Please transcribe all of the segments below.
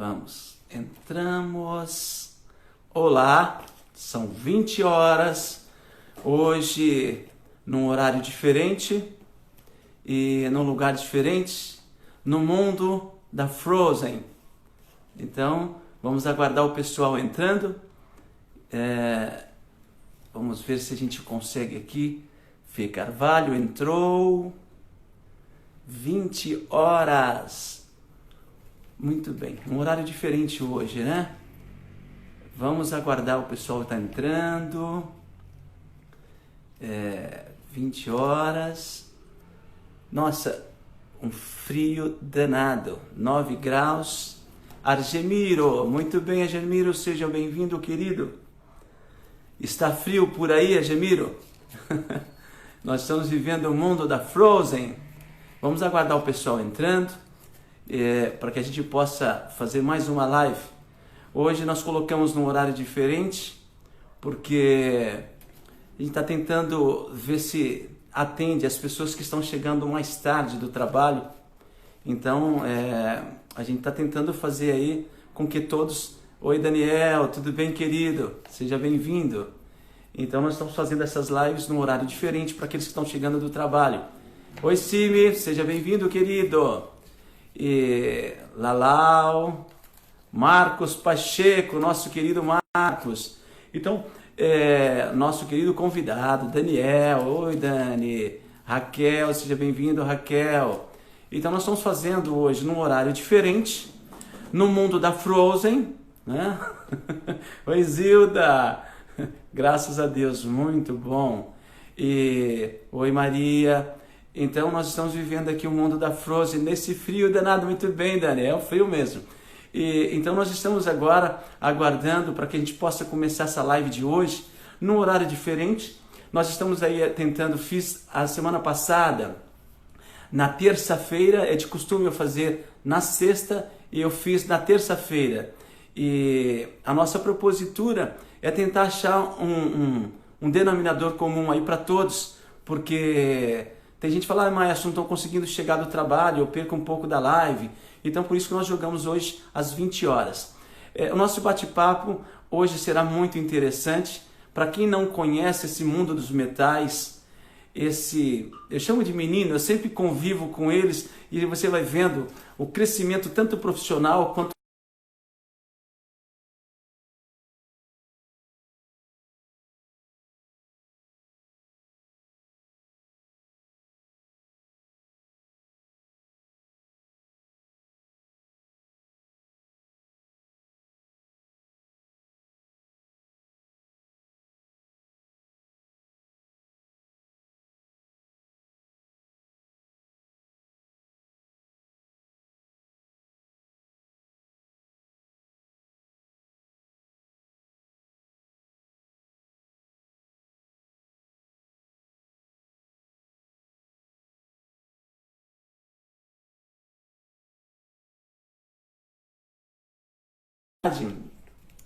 Vamos, entramos. Olá, são 20 horas. Hoje, num horário diferente e num lugar diferente, no mundo da Frozen. Então, vamos aguardar o pessoal entrando. Vamos ver se a gente consegue aqui. Fê Carvalho entrou. 20 horas. Muito bem, um horário diferente hoje, né? Vamos aguardar o pessoal que está entrando. 20 horas. Nossa, um frio danado. 9 graus. Argemiro, muito bem, Argemiro, seja bem-vindo, querido. Está frio por aí, Argemiro? Nós estamos vivendo o mundo da Frozen. Vamos aguardar o pessoal entrando, para que a gente possa fazer mais uma live. Hoje nós colocamos num horário diferente, porque a gente está tentando ver se atende as pessoas que estão chegando mais tarde do trabalho. Então, a gente está tentando fazer aí com que todos... Oi, Daniel, tudo bem, querido? Seja bem-vindo. Então, nós estamos fazendo essas lives num horário diferente para aqueles que estão chegando do trabalho. Oi, Simi, seja bem-vindo, querido. E Lalau, Marcos Pacheco, nosso querido Marcos. Então, nosso querido convidado, Daniel. Oi, Dani. Raquel, seja bem-vindo, Raquel. Então, nós estamos fazendo hoje num horário diferente, no mundo da Frozen, né? Oi, Zilda. Graças a Deus, muito bom. E oi, Maria. Então, nós estamos vivendo aqui o mundo da Frozen, nesse frio danado. Muito bem, Dani, é o frio mesmo. Então, nós estamos agora aguardando para que a gente possa começar essa live de hoje, num horário diferente. Nós estamos aí tentando, fiz a semana passada, na terça-feira, é de costume eu fazer na sexta, e eu fiz na terça-feira. E a nossa propositura é tentar achar um denominador comum aí para todos, porque tem gente que fala, mas não estou conseguindo chegar do trabalho, eu perco um pouco da live. Então, por isso que nós jogamos hoje às 20 horas. O nosso bate-papo hoje será muito interessante. Para quem não conhece esse mundo dos metais, eu chamo de menino, eu sempre convivo com eles e você vai vendo o crescimento tanto profissional quanto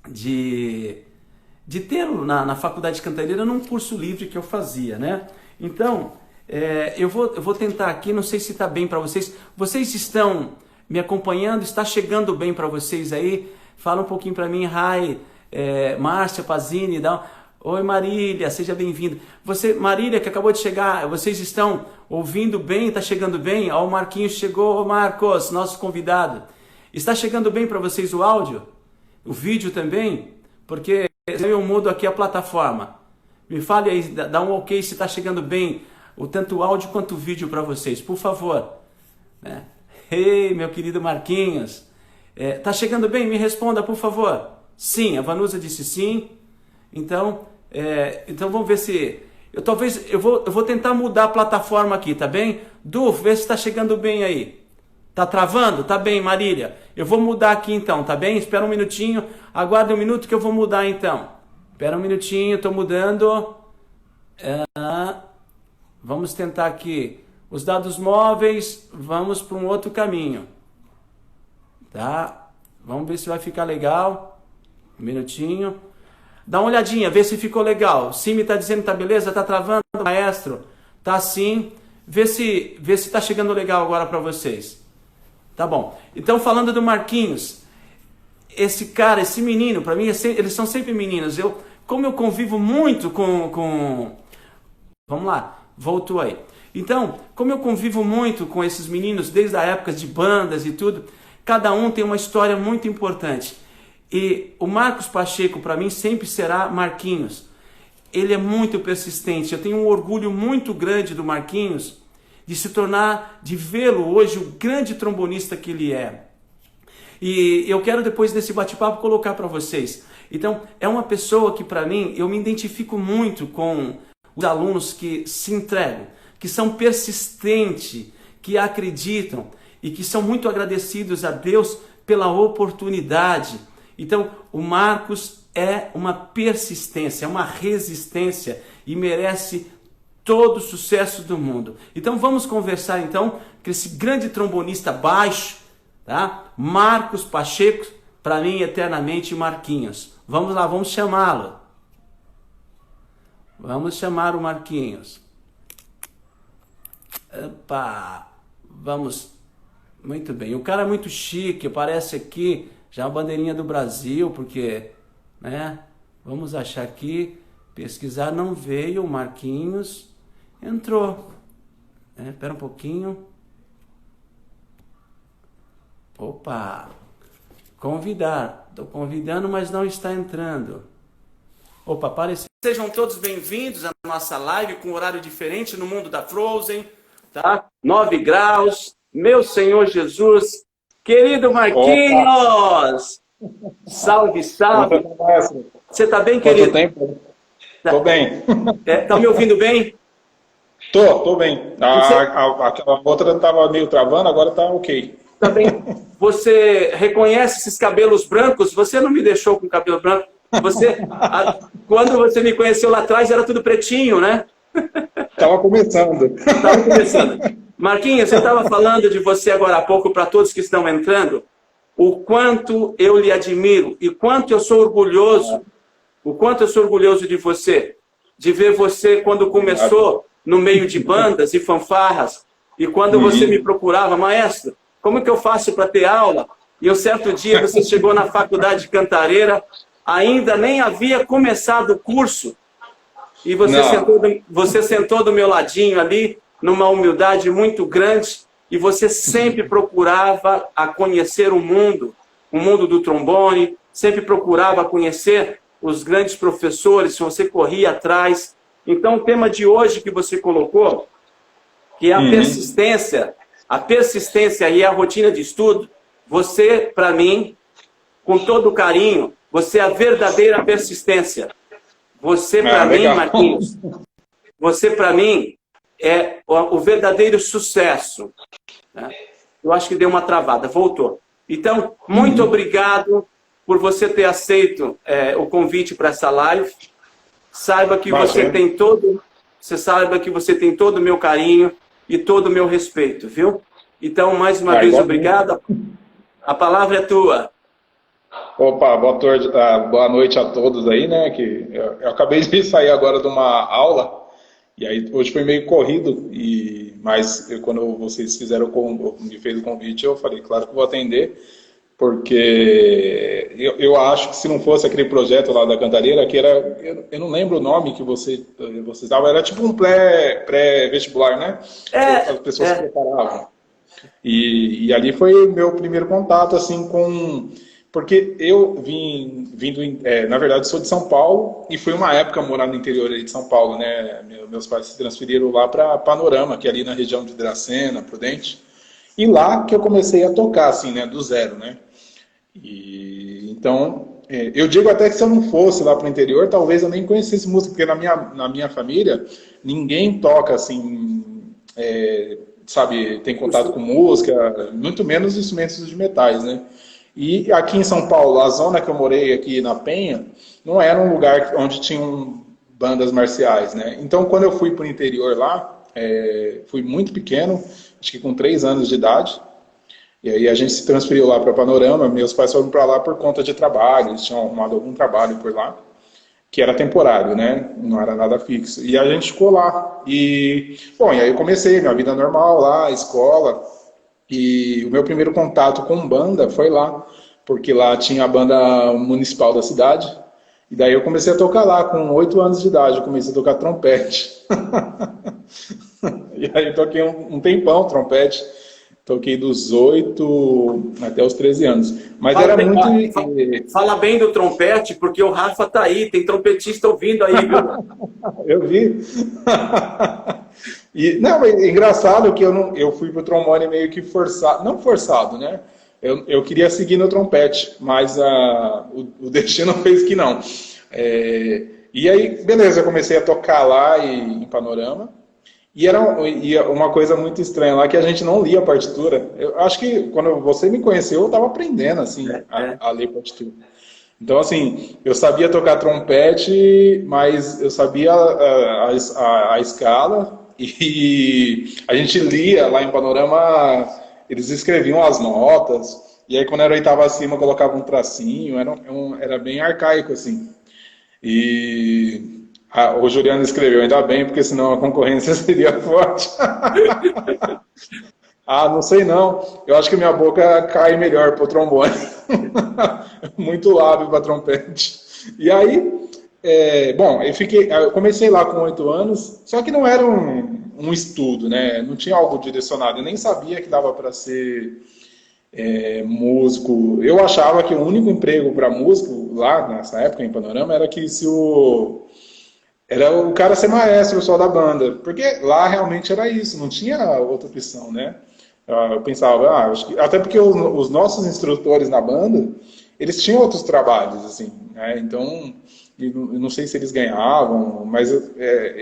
de ter na faculdade de Cantareira num curso livre que eu fazia, né? Então, eu vou tentar aqui, não sei se está bem para vocês. Vocês estão me acompanhando? Está chegando bem para vocês aí? Fala um pouquinho para mim, Rai, Márcia Pazini, oi Marília, seja bem-vinda. Marília, que acabou de chegar, vocês estão ouvindo bem? Está chegando bem? Ó, o Marquinhos chegou, ô Marcos, nosso convidado. Está chegando bem para vocês o áudio? O vídeo também? Porque eu mudo aqui a plataforma. Me fale aí, dá um ok se está chegando bem, tanto o áudio quanto o vídeo para vocês, por favor. Ei, meu querido Marquinhos. Tá chegando bem? Me responda, por favor. Sim, a Vanusa disse sim. Então vamos ver se... Eu vou tentar mudar a plataforma aqui, tá bem? Du, vê se está chegando bem aí. Tá travando? Tá bem, Marília. Eu vou mudar aqui então, tá bem? Espera um minutinho. Aguarda um minuto que eu vou mudar então. Espera um minutinho, tô mudando. Vamos tentar aqui. Os dados móveis, vamos para um outro caminho. Tá? Vamos ver se vai ficar legal. Um minutinho. Dá uma olhadinha, vê se ficou legal. Simi tá dizendo que tá beleza? Tá travando, maestro? Tá sim. Vê se tá chegando legal agora para vocês. Tá bom. Então, falando do Marquinhos, esse cara, esse menino, para mim, eles são sempre meninos. Como eu convivo muito Vamos lá, voltou aí. Então, como eu convivo muito com esses meninos, desde a época de bandas e tudo, cada um tem uma história muito importante. E o Marcos Pacheco, para mim, sempre será Marquinhos. Ele é muito persistente. Eu tenho um orgulho muito grande do Marquinhos, de vê-lo hoje o grande trombonista que ele é. E eu quero, depois desse bate-papo, colocar para vocês. Então, é uma pessoa que, para mim, eu me identifico muito com os alunos que se entregam, que são persistentes, que acreditam e que são muito agradecidos a Deus pela oportunidade. Então, o Marcos é uma persistência, é uma resistência e merece todo o sucesso do mundo. Então, vamos conversar então com esse grande trombonista baixo, tá? Marcos Pacheco, para mim eternamente Marquinhos. Vamos lá, vamos chamá-lo. Vamos chamar o Marquinhos. Opa, vamos. Muito bem. O cara é muito chique, aparece aqui já a bandeirinha do Brasil, porque, né? Vamos achar aqui, pesquisar, não veio, o Marquinhos entrou. Espera um pouquinho. Opa, convidar. Estou convidando, mas não está entrando. Opa, apareceu. Sejam todos bem-vindos à nossa live com horário diferente no mundo da Frozen, tá? 9 graus, meu Senhor Jesus, querido Marquinhos! Opa. Salve, salve! Você tá bem, querido? Quanto tempo? Tô bem. Tá me ouvindo bem? Tô bem. Aquela outra tava meio travando, agora tá ok. Tá bem. Você reconhece esses cabelos brancos? Você não me deixou com cabelo branco. Quando você me conheceu lá atrás, era tudo pretinho, né? Tava começando. Marquinhos, você estava falando de você agora há pouco para todos que estão entrando, o quanto eu lhe admiro e quanto eu sou orgulhoso, de você, de ver você quando começou no meio de bandas e fanfarras, e quando você me procurava, maestro, como que eu faço para ter aula? E um certo dia você chegou na faculdade de Cantareira, ainda nem havia começado o curso, e você sentou do meu ladinho ali, numa humildade muito grande, e você sempre procurava a conhecer o mundo do trombone, sempre procurava conhecer os grandes professores, você corria atrás. Então, o tema de hoje que você colocou, que é a persistência e a rotina de estudo, você, para mim, com todo carinho, você é a verdadeira persistência. Você, para mim, Marquinhos, você, para mim, é o verdadeiro sucesso. Né? Eu acho que deu uma travada, voltou. Então, muito obrigado por você ter aceito o convite para essa live. Saiba que você tem todo o meu carinho e todo o meu respeito, viu? Então, mais uma vez, obrigado. A palavra é tua. Opa, boa noite a todos aí, né? Que eu acabei de sair agora de uma aula, e aí hoje foi meio corrido, mas quando vocês me fez o convite, eu falei, claro que vou atender, porque eu acho que se não fosse aquele projeto lá da Cantareira, que era, eu não lembro o nome que vocês davam, era tipo um pré-vestibular, né? As pessoas se preparavam. E ali foi meu primeiro contato, assim, porque eu na verdade, sou de São Paulo, e foi uma época morar no interior ali de São Paulo, né? Meus pais se transferiram lá para Panorama, que é ali na região de Dracena, Prudente. E lá que eu comecei a tocar, assim, né? Do zero, né? Então, eu digo até que se eu não fosse lá para o interior, talvez eu nem conhecesse música, porque na minha família, ninguém toca, assim, sabe, tem contato com música, muito menos instrumentos de metais, né? E aqui em São Paulo, a zona que eu morei aqui na Penha, não era um lugar onde tinham bandas marciais, né? Então, quando eu fui para o interior lá, fui muito pequeno, acho que com 3 anos de idade, e aí a gente se transferiu lá para Panorama. Meus pais foram para lá por conta de trabalho, eles tinham arrumado algum trabalho por lá, que era temporário, né? Não era nada fixo. E a gente ficou lá. E aí eu comecei minha vida normal lá, escola. E o meu primeiro contato com banda foi lá, porque lá tinha a banda municipal da cidade. E daí eu comecei a tocar lá, com 8 anos de idade, eu comecei a tocar trompete. E aí toquei um tempão trompete. Toquei dos 8 até os 13 anos. Mas Fala era bem, muito. fala bem do trompete, porque o Rafa tá aí, tem trompetista ouvindo aí, viu? Eu vi. E, não, é engraçado que eu fui pro trombone meio que forçado. Não forçado, né? Eu queria seguir no trompete, mas o destino fez que não. E aí, beleza, eu comecei a tocar lá em Panorama. E era uma coisa muito estranha lá, que a gente não lia a partitura. Eu acho que quando você me conheceu, eu estava aprendendo assim, a ler partitura. Então, assim, eu sabia tocar trompete, mas eu sabia a escala, e a gente lia lá em Panorama, eles escreviam as notas, e aí quando era oitava acima, colocava um tracinho, era bem arcaico, assim. E o Juliano escreveu, ainda bem, porque senão a concorrência seria forte. Ah, não sei não. Eu acho que minha boca cai melhor pro trombone. Muito lábio para trompete. E aí, bom, eu comecei lá com 8 anos, só que não era um estudo, né? Não tinha algo direcionado. Eu nem sabia que dava para ser músico. Eu achava que o único emprego para músico lá nessa época em Panorama era que era o cara ser maestro só da banda, porque lá realmente era isso, não tinha outra opção, né? Eu pensava, até porque os nossos instrutores na banda, eles tinham outros trabalhos, assim, né? Então, eu não sei se eles ganhavam, mas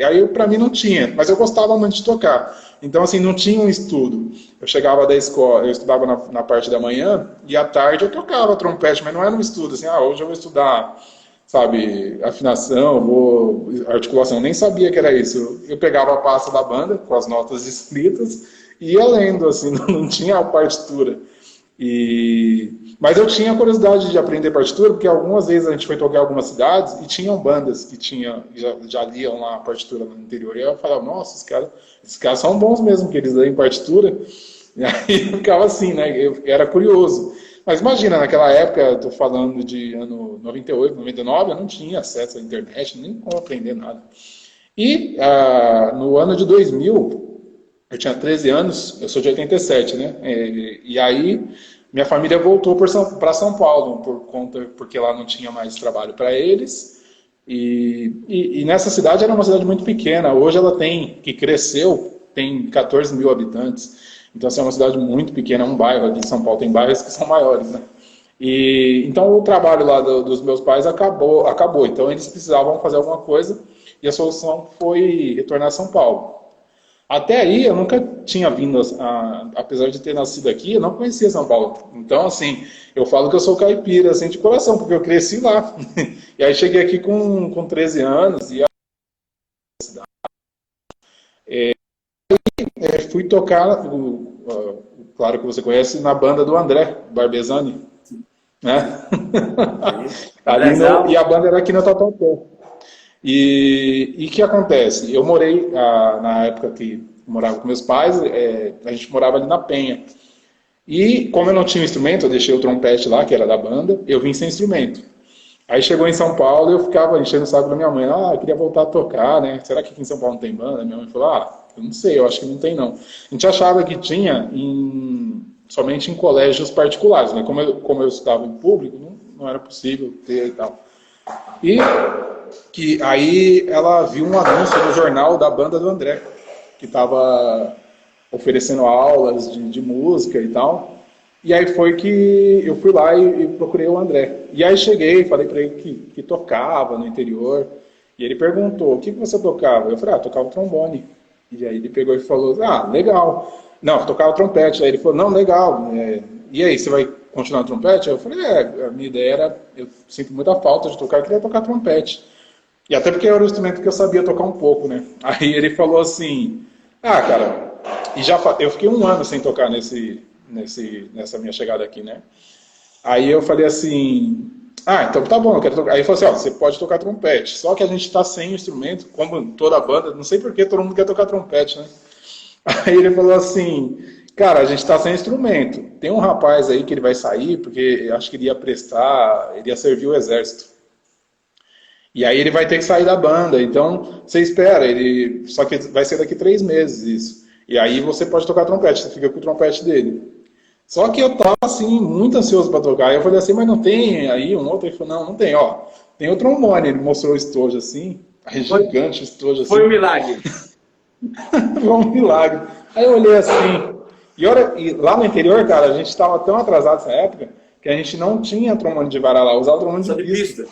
aí para mim não tinha, mas eu gostava muito de tocar. Então, assim, não tinha um estudo. Eu chegava da escola, eu estudava na parte da manhã, e à tarde eu tocava trompete, mas não era um estudo, assim, hoje eu vou estudar, sabe, afinação, articulação, nem sabia que era isso. Eu pegava a pasta da banda, com as notas escritas, e ia lendo, assim, não tinha a partitura. Mas eu tinha curiosidade de aprender partitura, porque algumas vezes a gente foi tocar em algumas cidades e tinham bandas que já liam lá a partitura no interior. E eu falava, nossa, esses caras são bons mesmo, que eles leem partitura. E aí eu ficava assim, né? Eu era curioso. Mas imagina, naquela época, estou falando de ano 98, 99, eu não tinha acesso à internet, nem como aprender nada. E no ano de 2000, eu tinha 13 anos, eu sou de 87, né? E aí minha família voltou para São Paulo, porque lá não tinha mais trabalho para eles. E nessa cidade era uma cidade muito pequena, hoje ela que cresceu, tem 14 mil habitantes. Então, assim, é uma cidade muito pequena, é um bairro aqui em São Paulo, tem bairros que são maiores, né? Então, o trabalho lá dos meus pais acabou. Então, eles precisavam fazer alguma coisa e a solução foi retornar a São Paulo. Até aí, eu nunca tinha vindo, apesar de ter nascido aqui, eu não conhecia São Paulo. Então, assim, eu falo que eu sou caipira, assim, de coração, porque eu cresci lá. E aí, cheguei aqui com 13 anos e fui tocar, claro que você conhece, na banda do André Barbesani, né? E a banda era aqui no Tatuapé. E o que acontece? Eu morei, na época que eu morava com meus pais, a gente morava ali na Penha. E como eu não tinha instrumento, eu deixei o trompete lá, que era da banda, eu vim sem instrumento. Aí chegou em São Paulo e eu ficava enchendo o saco da minha mãe. Eu queria voltar a tocar, né? Será que aqui em São Paulo não tem banda? Minha mãe falou, eu não sei, eu acho que não tem não. A gente achava que tinha somente em colégios particulares, né? Como eu estudava em público, não era possível ter e tal. E aí ela viu um anúncio no jornal da banda do André, que estava oferecendo aulas de música e tal. E aí foi que eu fui lá e procurei o André. E aí cheguei, falei para ele que tocava no interior. E ele perguntou, o que você tocava? Eu falei, tocava trombone. E aí ele pegou e falou, legal. Não, eu tocava trompete. Aí ele falou, não, legal. E aí, você vai continuar no trompete? Aí eu falei, a minha ideia era, eu sinto muita falta de tocar, eu queria tocar trompete. E até porque era um instrumento que eu sabia tocar um pouco, né? Aí ele falou assim, cara, eu fiquei 1 ano sem tocar nessa minha chegada aqui, né? Aí eu falei assim, então tá bom, eu quero tocar. Aí ele falou assim, você pode tocar trompete, só que a gente tá sem instrumento, como toda a banda, não sei por que todo mundo quer tocar trompete, né? Aí ele falou assim, cara, a gente está sem instrumento. Tem um rapaz aí que ele vai sair, porque eu acho que ele ia prestar, ele ia servir o exército. E aí ele vai ter que sair da banda. Então, você espera, ele só que vai ser daqui 3 meses isso. E aí você pode tocar trompete, você fica com o trompete dele. Só que eu tava, assim, muito ansioso para tocar. Aí eu falei assim, mas não tem aí um outro? Ele falou, não, não tem, ó. Tem o trombone. Ele mostrou o estojo assim, aí gigante o estojo assim. Foi um milagre. Foi um milagre. Aí eu olhei assim. E lá no interior, cara, a gente estava tão atrasado nessa época que a gente não tinha trombone de vara lá, usava trombone de pista.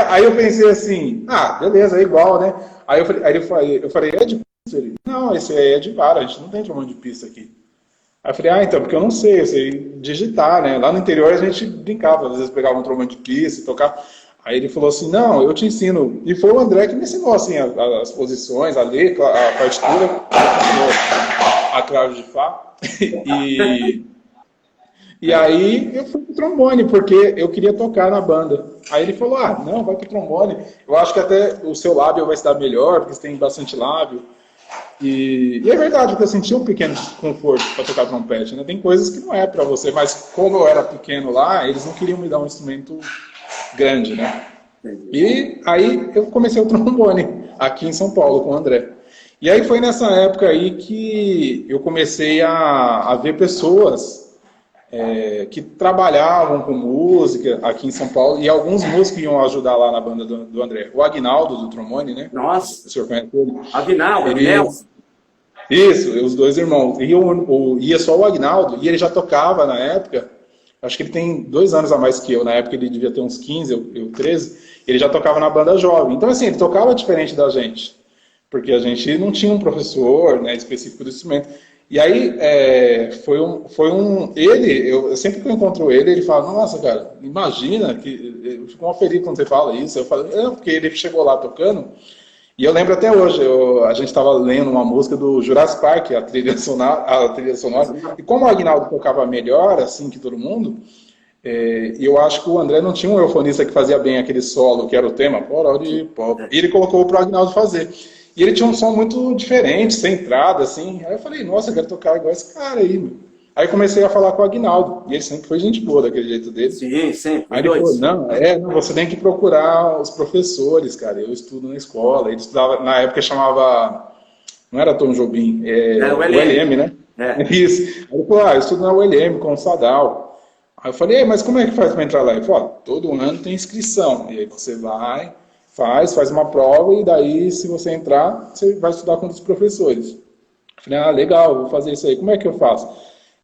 Aí eu pensei assim, beleza, é igual, né? Aí eu falei, é de pista? Ele, não, esse aí é de vara, a gente não tem trombone de pista aqui. Aí eu falei, então, porque eu sei digitar, né? Lá no interior a gente brincava, às vezes pegava um trombone de pista e tocava. Aí ele falou assim, não, eu te ensino. E foi o André que me ensinou, assim, as posições, a letra, a partitura, a clave de Fá. E aí eu fui pro trombone, porque eu queria tocar na banda. Aí ele falou, não, vai pro trombone. Eu acho que até o seu lábio vai se dar melhor, porque você tem bastante lábio. E é verdade, porque eu senti um pequeno desconforto para tocar trompete, né? Tem coisas que não é para você, mas como eu era pequeno lá, eles não queriam me dar um instrumento grande, né? E aí eu comecei o trombone aqui em São Paulo com o André. E aí foi nessa época aí que eu comecei a ver pessoas que trabalhavam com música aqui em São Paulo, e alguns músicos iam ajudar lá na banda do André. O Aguinaldo, do trombone, né? Nossa! O senhor conhece ele? Aguinaldo, Isso, os dois irmãos. Ia só o Aguinaldo, e ele já tocava na época, acho que ele tem 2 anos a mais que eu, na época ele devia ter uns 15, eu 13, ele já tocava na banda jovem. Então, assim, ele tocava diferente da gente, porque a gente não tinha um professor, né, específico do instrumento. E aí, eu sempre que eu encontro ele, ele fala, nossa, cara, imagina, que eu fico mal feliz quando você fala isso. Eu falo, porque ele chegou lá tocando, e eu lembro até hoje, a gente estava lendo uma música do Jurassic Park, a trilha sonora, e como o Aguinaldo tocava melhor, assim, que todo mundo, eu acho que o André não tinha um eufonista que fazia bem aquele solo, que era o tema, e ele colocou para o Aguinaldo fazer. E ele tinha um som muito diferente, sem entrada, assim. Aí eu falei, nossa, eu quero tocar igual esse cara aí, meu. Aí comecei a falar com o Aguinaldo, e ele sempre foi gente boa daquele jeito dele. Sim, sempre. Aí ele falou, não, você tem que procurar os professores, cara. Eu estudo na escola. Ele estudava, na época chamava, não era Tom Jobim, o ULM, né? Isso. Aí ele falou, eu estudo na ULM com o Sadal. Aí eu falei, mas como é que faz para entrar lá? Ele falou, todo ano tem inscrição. E aí você vai, faz uma prova, e daí, se você entrar, você vai estudar com os professores. Eu falei, legal, vou fazer isso aí. Como é que eu faço?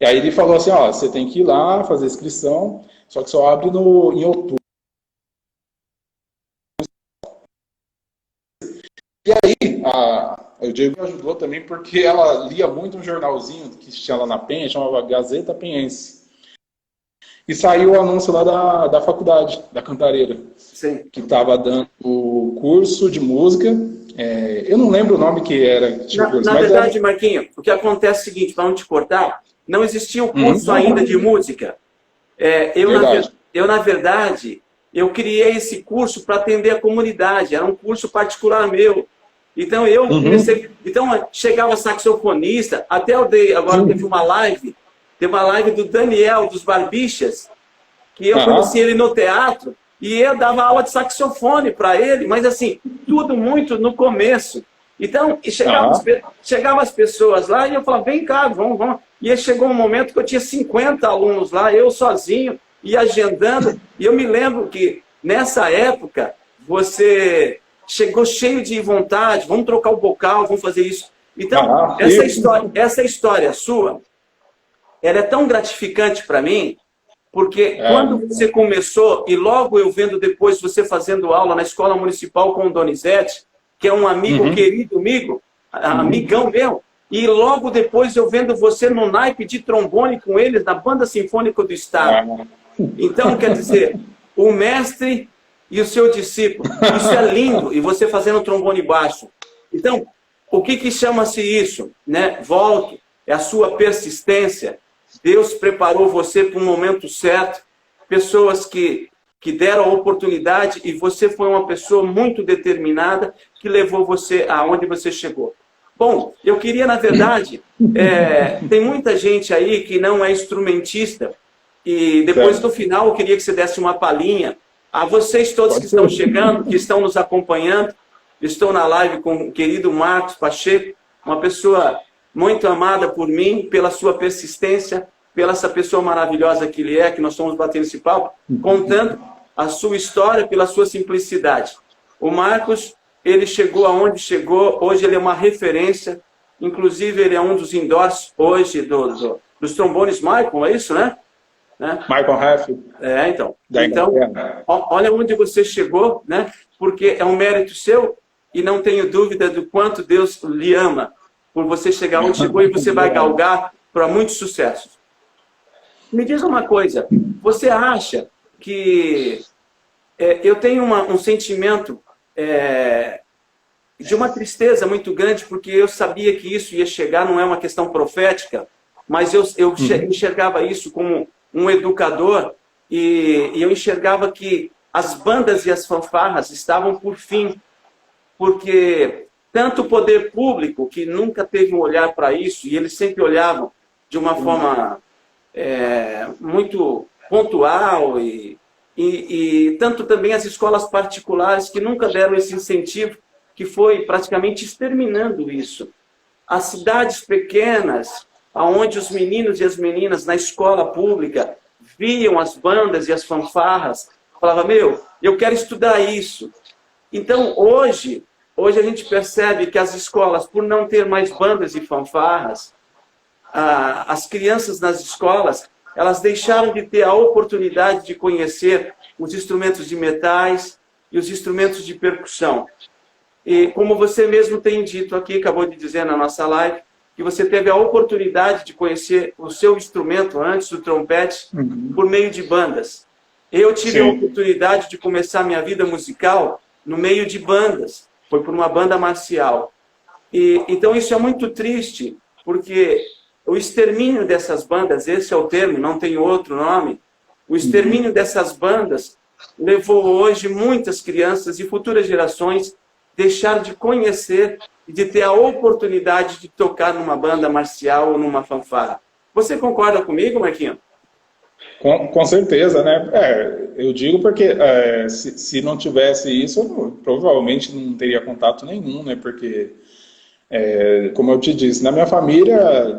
E aí ele falou assim, você tem que ir lá, fazer inscrição, só que só abre em outubro. E aí, o Diego me ajudou também, porque ela lia muito um jornalzinho que tinha lá na Penha, chamava Gazeta Penhense. E saiu o anúncio lá da faculdade, da Cantareira. Sim. Que estava dando o curso de música. Eu não lembro o nome que era. Na verdade, Marquinhos, o que acontece é o seguinte, para não te cortar, não existia o curso ainda de música. Na verdade, eu criei esse curso para atender a comunidade, era um curso particular meu. Então, eu comecei... Então, chegava saxofonista, até eu dei... Agora teve uma live do Daniel, dos Barbixas, que eu conheci ele no teatro, e eu dava aula de saxofone para ele, mas assim, tudo muito no começo. Então, chegavam as pessoas lá e eu falava, vem cá, vamos. E aí chegou um momento que eu tinha 50 alunos lá, eu sozinho, ia agendando. E eu me lembro que, nessa época, você chegou cheio de vontade, vamos trocar o bocal, vamos fazer isso. Então, essa história sua, ela é tão gratificante para mim, porque quando você começou, e logo eu vendo depois você fazendo aula na Escola Municipal com o Donizete, que é um amigo querido, amigão meu, e logo depois eu vendo você no naipe de trombone com eles, na Banda Sinfônica do Estado. Então, quer dizer, o mestre e o seu discípulo, isso é lindo, e você fazendo trombone baixo. Então, o que chama-se isso? Né? Volto, é a sua persistência. Deus preparou você para um momento certo, pessoas que deram a oportunidade, e você foi uma pessoa muito determinada que levou você aonde você chegou. Bom, eu queria, na verdade, tem muita gente aí que não é instrumentista, e depois, no final, eu queria que você desse uma palhinha a vocês todos que estão chegando, que estão nos acompanhando. Estou na live com o querido Marcos Pacheco, uma pessoa muito amada por mim, pela sua persistência, pela essa pessoa maravilhosa que ele é, que nós estamos batendo esse papo, contando a sua história pela sua simplicidade. O Marcos, ele chegou aonde chegou, hoje ele é uma referência, inclusive ele é um dos endorses hoje dos trombones Michael, é isso, né? Michael Heff. Então, olha onde você chegou, né? Porque é um mérito seu e não tenho dúvida do quanto Deus lhe ama por você chegar onde chegou e você vai galgar para muitos sucessos. Me diz uma coisa, você acha que eu tenho um sentimento de uma tristeza muito grande, porque eu sabia que isso ia chegar, não é uma questão profética, mas eu enxergava isso como um educador, e eu enxergava que as bandas e as fanfarras estavam por fim, porque tanto o poder público, que nunca teve um olhar para isso, e eles sempre olhavam de uma forma muito pontual, e tanto também as escolas particulares, que nunca deram esse incentivo, que foi praticamente exterminando isso. As cidades pequenas, onde os meninos e as meninas na escola pública viam as bandas e as fanfarras, falavam, eu quero estudar isso. Então, hoje a gente percebe que as escolas, por não ter mais bandas e fanfarras, as crianças nas escolas, elas deixaram de ter a oportunidade de conhecer os instrumentos de metais e os instrumentos de percussão. E como você mesmo tem dito aqui, acabou de dizer na nossa live, que você teve a oportunidade de conhecer o seu instrumento antes do trompete por meio de bandas. Eu tive a oportunidade de começar minha vida musical no meio de bandas. Foi por uma banda marcial. Então isso é muito triste, porque o extermínio dessas bandas, esse é o termo, não tem outro nome, o extermínio dessas bandas levou hoje muitas crianças e futuras gerações deixar de conhecer e de ter a oportunidade de tocar numa banda marcial ou numa fanfarra. Você concorda comigo, Marquinhos? Com certeza, né? Eu digo porque se não tivesse isso, eu provavelmente não teria contato nenhum, né? Porque, como eu te disse, na minha família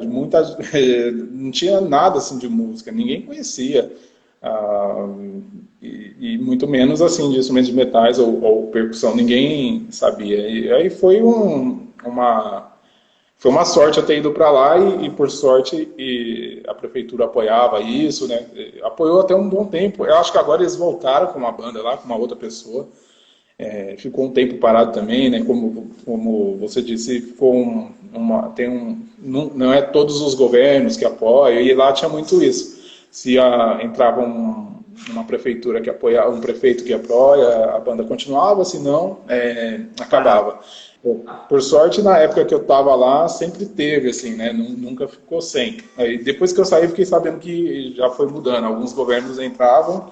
não tinha nada assim de música, ninguém conhecia. E muito menos assim de instrumentos de metais ou percussão, ninguém sabia. E aí foi uma sorte eu ter ido para lá e por sorte a prefeitura apoiava isso, né? Apoiou até um bom tempo. Eu acho que agora eles voltaram com uma banda lá, com uma outra pessoa. Ficou um tempo parado também, né? Como você disse, ficou não é todos os governos que apoiam, e lá tinha muito isso. Se entrava uma prefeitura que apoia, um prefeito que apoia, a banda continuava, senão acabava. Por sorte, na época que eu estava lá, sempre teve, assim, né? Nunca ficou sem. Aí, depois que eu saí, fiquei sabendo que já foi mudando. Alguns governos entravam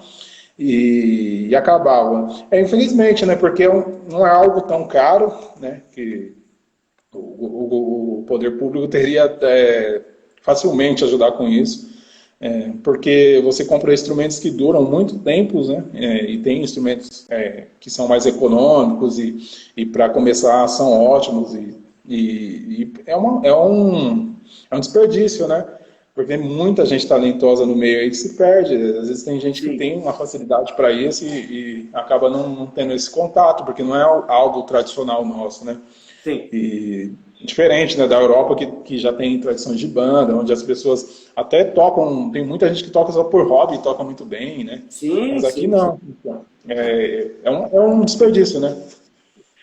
e acabavam. Infelizmente, né? Porque não é algo tão caro, né? Que o poder público teria facilmente ajudar com isso. Porque você compra instrumentos que duram muito tempo, né? E tem instrumentos que são mais econômicos e para começar são ótimos e é um desperdício, né? Porque muita gente talentosa no meio aí que se perde. Às vezes tem gente que tem uma facilidade para isso e acaba não tendo esse contato, porque não é algo tradicional nosso, né? Sim. E diferente, né, da Europa, que já tem tradições de banda, onde as pessoas até tocam, tem muita gente que toca só por hobby e toca muito bem, né? Sim, mas aqui não. É um desperdício, né?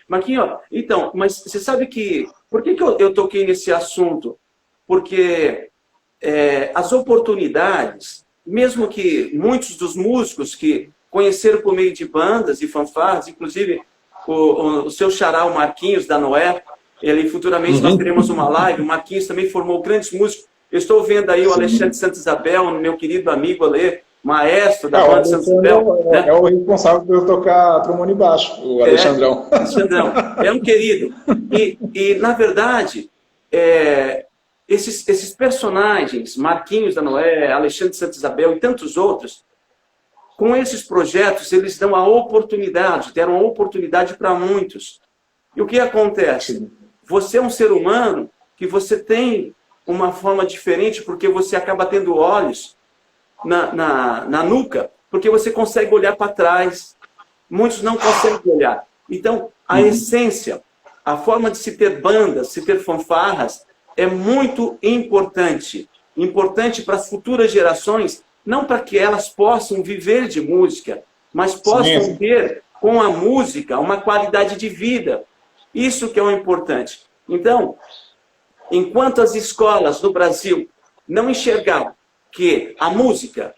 Marquinhos, então, mas você sabe que... Por que eu toquei nesse assunto? Porque as oportunidades, mesmo que muitos dos músicos que conheceram por meio de bandas e fanfarras, inclusive o seu xará, o Marquinhos, da Noé, ele futuramente nós teremos uma live, o Marquinhos também formou grandes músicos. Eu estou vendo aí o Alexandre Santa Isabel, meu querido amigo Ale, maestro da banda Santa Isabel. Né? É o responsável por eu tocar trombone baixo, o Alexandrão. Alexandrão, é um querido. E na verdade, esses personagens, Marquinhos da Noé, Alexandre Santa Isabel e tantos outros, com esses projetos, eles dão a oportunidade, deram a oportunidade para muitos. E o que acontece? Você é um ser humano que você tem uma forma diferente porque você acaba tendo olhos na nuca, porque você consegue olhar para trás. Muitos não conseguem olhar. Então, a essência, a forma de se ter bandas, se ter fanfarras, é muito importante. Importante para as futuras gerações, não para que elas possam viver de música, mas possam ter com a música uma qualidade de vida. Isso que é o importante. Então, enquanto as escolas no Brasil não enxergar que a música,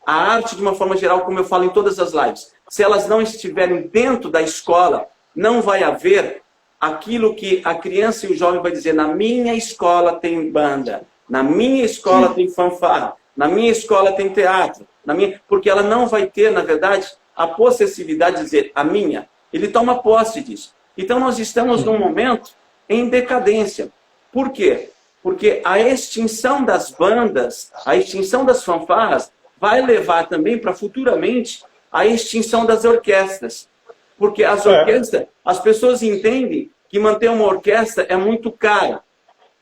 a arte de uma forma geral, como eu falo em todas as lives, se elas não estiverem dentro da escola, não vai haver aquilo que a criança e o jovem vai dizer: na minha escola tem banda, na minha escola tem fanfarra, na minha escola tem teatro, porque ela não vai ter, na verdade, a possessividade de dizer a minha. Ele toma posse disso. Então nós estamos num momento em decadência. Por quê? Porque a extinção das bandas, a extinção das fanfarras, vai levar também para futuramente a extinção das orquestras. Porque as orquestras, as pessoas entendem que manter uma orquestra é muito caro.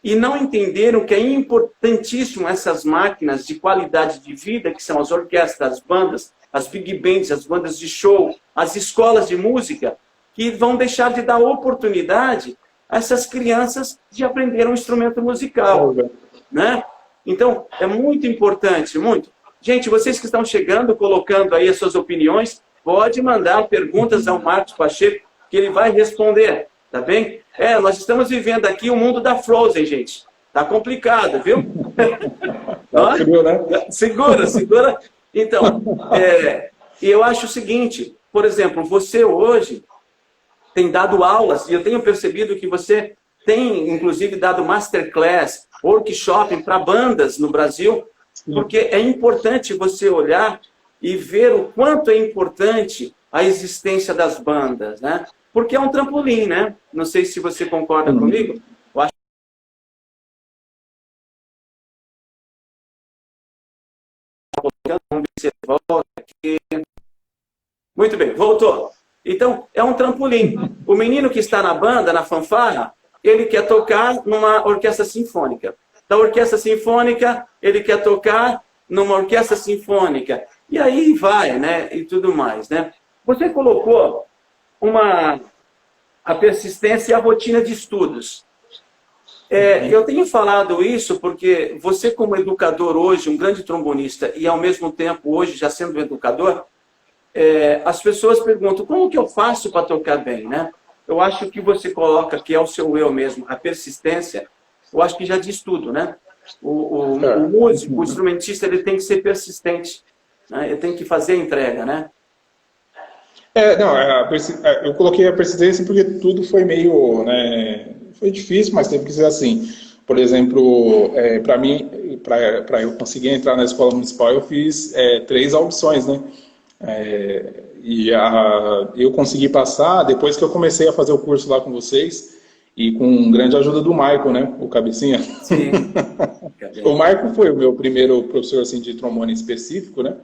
E não entenderam que é importantíssimo essas máquinas de qualidade de vida, que são as orquestras, as bandas, as big bands, as bandas de show, as escolas de música, que vão deixar de dar oportunidade a essas crianças de aprender um instrumento musical. Né? Então, é muito importante, muito. Gente, vocês que estão chegando, colocando aí as suas opiniões, pode mandar perguntas ao Marcos Pacheco, que ele vai responder, tá bem? Nós estamos vivendo aqui o mundo da Frozen, gente. Tá complicado, viu? Frio, né? Segura. Então, eu acho o seguinte, por exemplo, você hoje tem dado aulas, e eu tenho percebido que você tem, inclusive, dado masterclass, workshop para bandas no Brasil, porque é importante você olhar e ver o quanto é importante a existência das bandas, né? Porque é um trampolim, né? Não sei se você concorda comigo. Eu acho que muito bem, voltou. Então, é um trampolim. O menino que está na banda, na fanfarra, ele quer tocar numa orquestra sinfônica. Da orquestra sinfônica, ele quer tocar numa orquestra sinfônica. E aí vai, né? E tudo mais, né? Você colocou a persistência e a rotina de estudos. Eu tenho falado isso porque você, como educador hoje, um grande trombonista, e ao mesmo tempo hoje já sendo educador, as pessoas perguntam: como que eu faço para tocar bem, né? Eu acho que você coloca, que é o seu eu mesmo, a persistência, eu acho que já diz tudo, né? O músico, o instrumentista, ele tem que ser persistente, né? Ele tem que fazer a entrega, né? Eu coloquei a persistência porque tudo foi meio, né, foi difícil, mas teve que ser assim. Por exemplo, para mim, para eu conseguir entrar na escola municipal, eu fiz 3 audições, né? Eu consegui passar depois que eu comecei a fazer o curso lá com vocês e com grande ajuda do Michael, né? O Cabecinha. Sim. O Michael foi o meu primeiro professor assim, de trombone específico, né?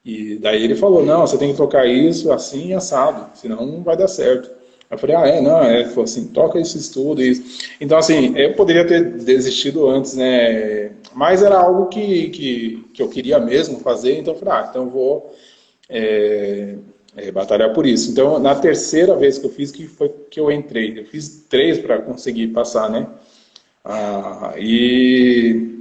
E daí ele falou: não, você tem que tocar isso assim e assado, senão não vai dar certo. Eu falei: ele falou assim: toca isso, estuda isso. Então, assim, eu poderia ter desistido antes, né? Mas era algo que eu queria mesmo fazer, então eu falei: então eu vou batalhar por isso. Então, na terceira vez que eu fiz, que foi que eu entrei. Eu fiz 3 para conseguir passar, né?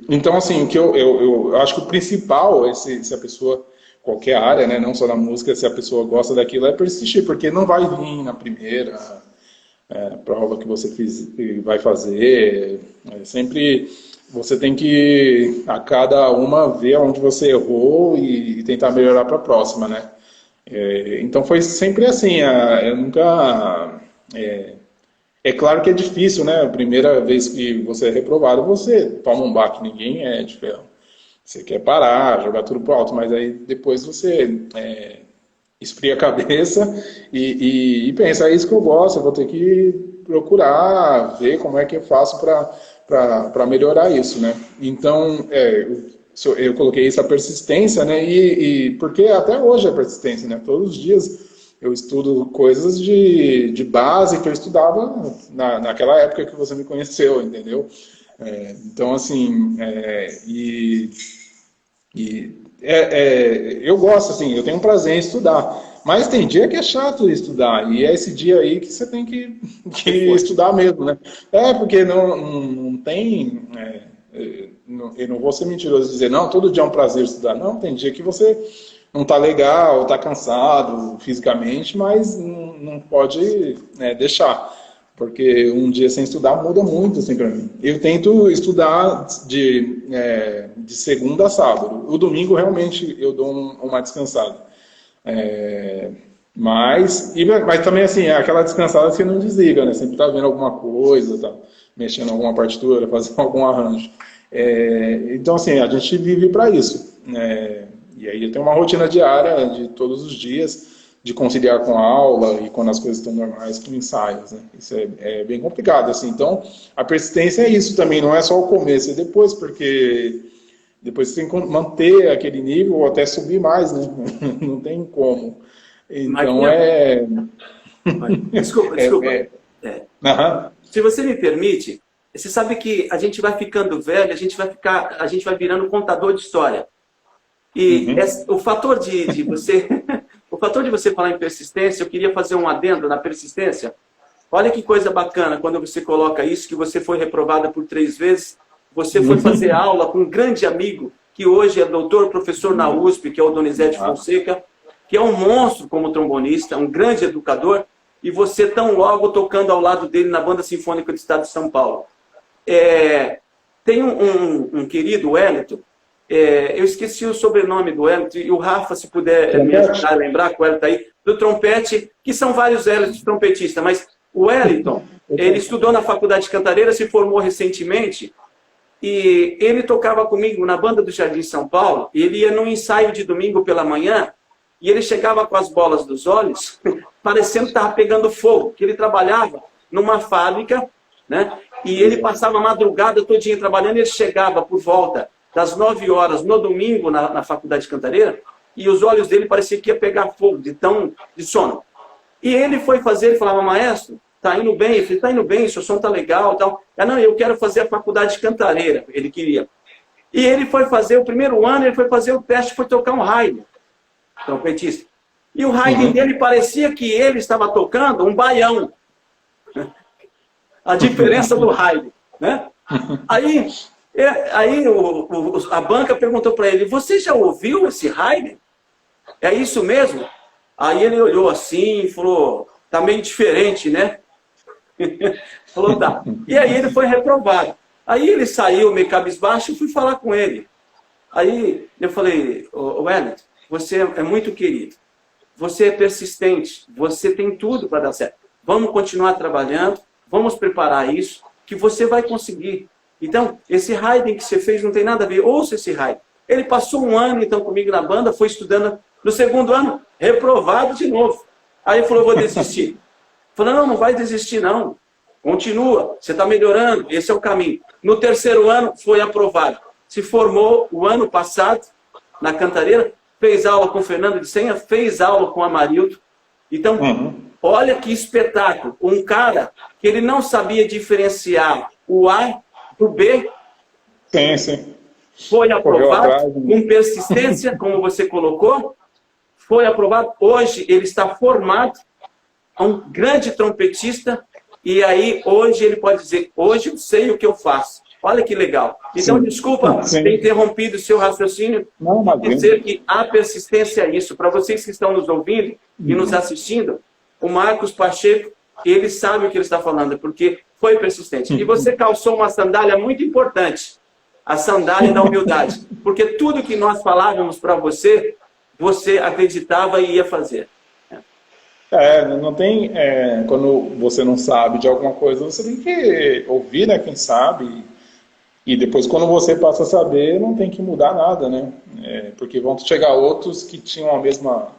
Então, assim, que eu acho que o principal, se a pessoa, qualquer área, né, não só na música, se a pessoa gosta daquilo, é persistir, porque não vai vir na primeira prova que você vai fazer. Sempre você tem que, a cada uma, ver onde você errou e tentar melhorar para a próxima, né? Então foi sempre assim, eu nunca... É claro que é difícil, né? A primeira vez que você é reprovado, você toma um baque, ninguém é de ferro. Você quer parar, jogar tudo pro alto, mas aí depois você esfria a cabeça e pensa: é isso que eu gosto, eu vou ter que procurar ver como é que eu faço para para melhorar isso, né? Então, eu coloquei isso, a persistência, né? E porque até hoje é persistência, né? Todos os dias eu estudo coisas de base que eu estudava naquela época que você me conheceu, entendeu? Então, assim, eu gosto, assim, eu tenho um prazer em estudar. Mas tem dia que é chato estudar, e é esse dia aí que você tem que estudar mesmo, né? Porque não tem... eu não vou ser mentiroso e dizer, não, todo dia é um prazer estudar. Não, tem dia que você não está legal, está cansado fisicamente, mas não pode deixar. Porque um dia sem estudar muda muito, assim, para mim. Eu tento estudar de segunda a sábado. O domingo, realmente, eu dou uma descansada. Mas também, assim, é aquela descansada que você não desliga, né? Sempre tá vendo alguma coisa, tá mexendo em alguma partitura, fazendo algum arranjo. Então, assim, a gente vive para isso. E aí eu tenho uma rotina diária de todos os dias, de conciliar com a aula e quando as coisas estão normais, com ensaios, né? Isso é bem complicado, assim. Então, a persistência é isso também, não é só o começo, é depois, porque depois você tem que manter aquele nível ou até subir mais, né? Não tem como. Então, Desculpa. Se você me permite, você sabe que a gente vai ficando velho, a gente vai virando contador de história. E o fator de você... O fator de você falar em persistência, eu queria fazer um adendo na persistência. Olha que coisa bacana quando você coloca isso, que você foi reprovada por 3 vezes, você foi fazer aula com um grande amigo, que hoje é doutor, professor na USP, que é o Donizete Fonseca, que é um monstro como trombonista, um grande educador, e você tão logo tocando ao lado dele na Banda Sinfônica do Estado de São Paulo. Tem um querido, Wellington, eu esqueci o sobrenome do Wellington, e o Rafa, se puder me ajudar a lembrar, que o Wellington está aí, do trompete, que são vários Wellington trompetistas, mas o Wellington, ele estudou na Faculdade de Cantareira, se formou recentemente, e ele tocava comigo na Banda do Jardim São Paulo, e ele ia num ensaio de domingo pela manhã, e ele chegava com as bolas dos olhos, parecendo que estava pegando fogo, que ele trabalhava numa fábrica, né? E ele passava a madrugada todinha trabalhando, e ele chegava por volta das 9 horas no domingo na Faculdade de Cantareira, e os olhos dele pareciam que ia pegar fogo, de sono. E ele foi fazer, ele falava, maestro, tá indo bem? Eu falei, tá indo bem, seu som tá legal, tal. Não, eu quero fazer a Faculdade de Cantareira, ele queria. E ele foi fazer, o primeiro ano, ele foi fazer o teste, foi tocar um Haydn, trompetista. E o Haydn dele parecia que ele estava tocando um baião. A diferença do Haydn, né? Aí a banca perguntou para ele, você já ouviu esse Haydn? É isso mesmo? Aí ele olhou assim e falou, tá meio diferente, né? Falou, tá. E aí ele foi reprovado. Aí ele saiu meio cabisbaixo e fui falar com ele. Aí eu falei, Wellington, você é muito querido, você é persistente, você tem tudo para dar certo. Vamos continuar trabalhando, vamos preparar isso, que você vai conseguir. Então, esse Haydn que você fez não tem nada a ver. Ouça esse Haydn. Ele passou 1 ano, então, comigo na banda, foi estudando. No 2º ano, reprovado de novo. Aí ele falou, vou desistir. Falei, não vai desistir, não. Continua, você está melhorando, esse é o caminho. No 3º ano, foi aprovado. Se formou o ano passado, na Cantareira, fez aula com o Fernando de Senha, fez aula com o Amarildo. Então, olha que espetáculo. Um cara que ele não sabia diferenciar o A do B, sim. Foi aprovado com persistência, como você colocou, foi aprovado. Hoje ele está formado, é um grande trompetista, e aí hoje ele pode dizer, hoje eu sei o que eu faço. Olha que legal. Então, desculpa ter interrompido o seu raciocínio e dizer que a persistência é isso. Para vocês que estão nos ouvindo e nos assistindo, o Marcos Pacheco, ele sabe o que ele está falando, porque foi persistente. E você calçou uma sandália muito importante, a sandália da humildade. Porque tudo que nós falávamos para você, você acreditava e ia fazer. Não tem... quando você não sabe de alguma coisa, você tem que ouvir, né, quem sabe. E depois, quando você passa a saber, não tem que mudar nada, né? Porque vão chegar outros que tinham a mesma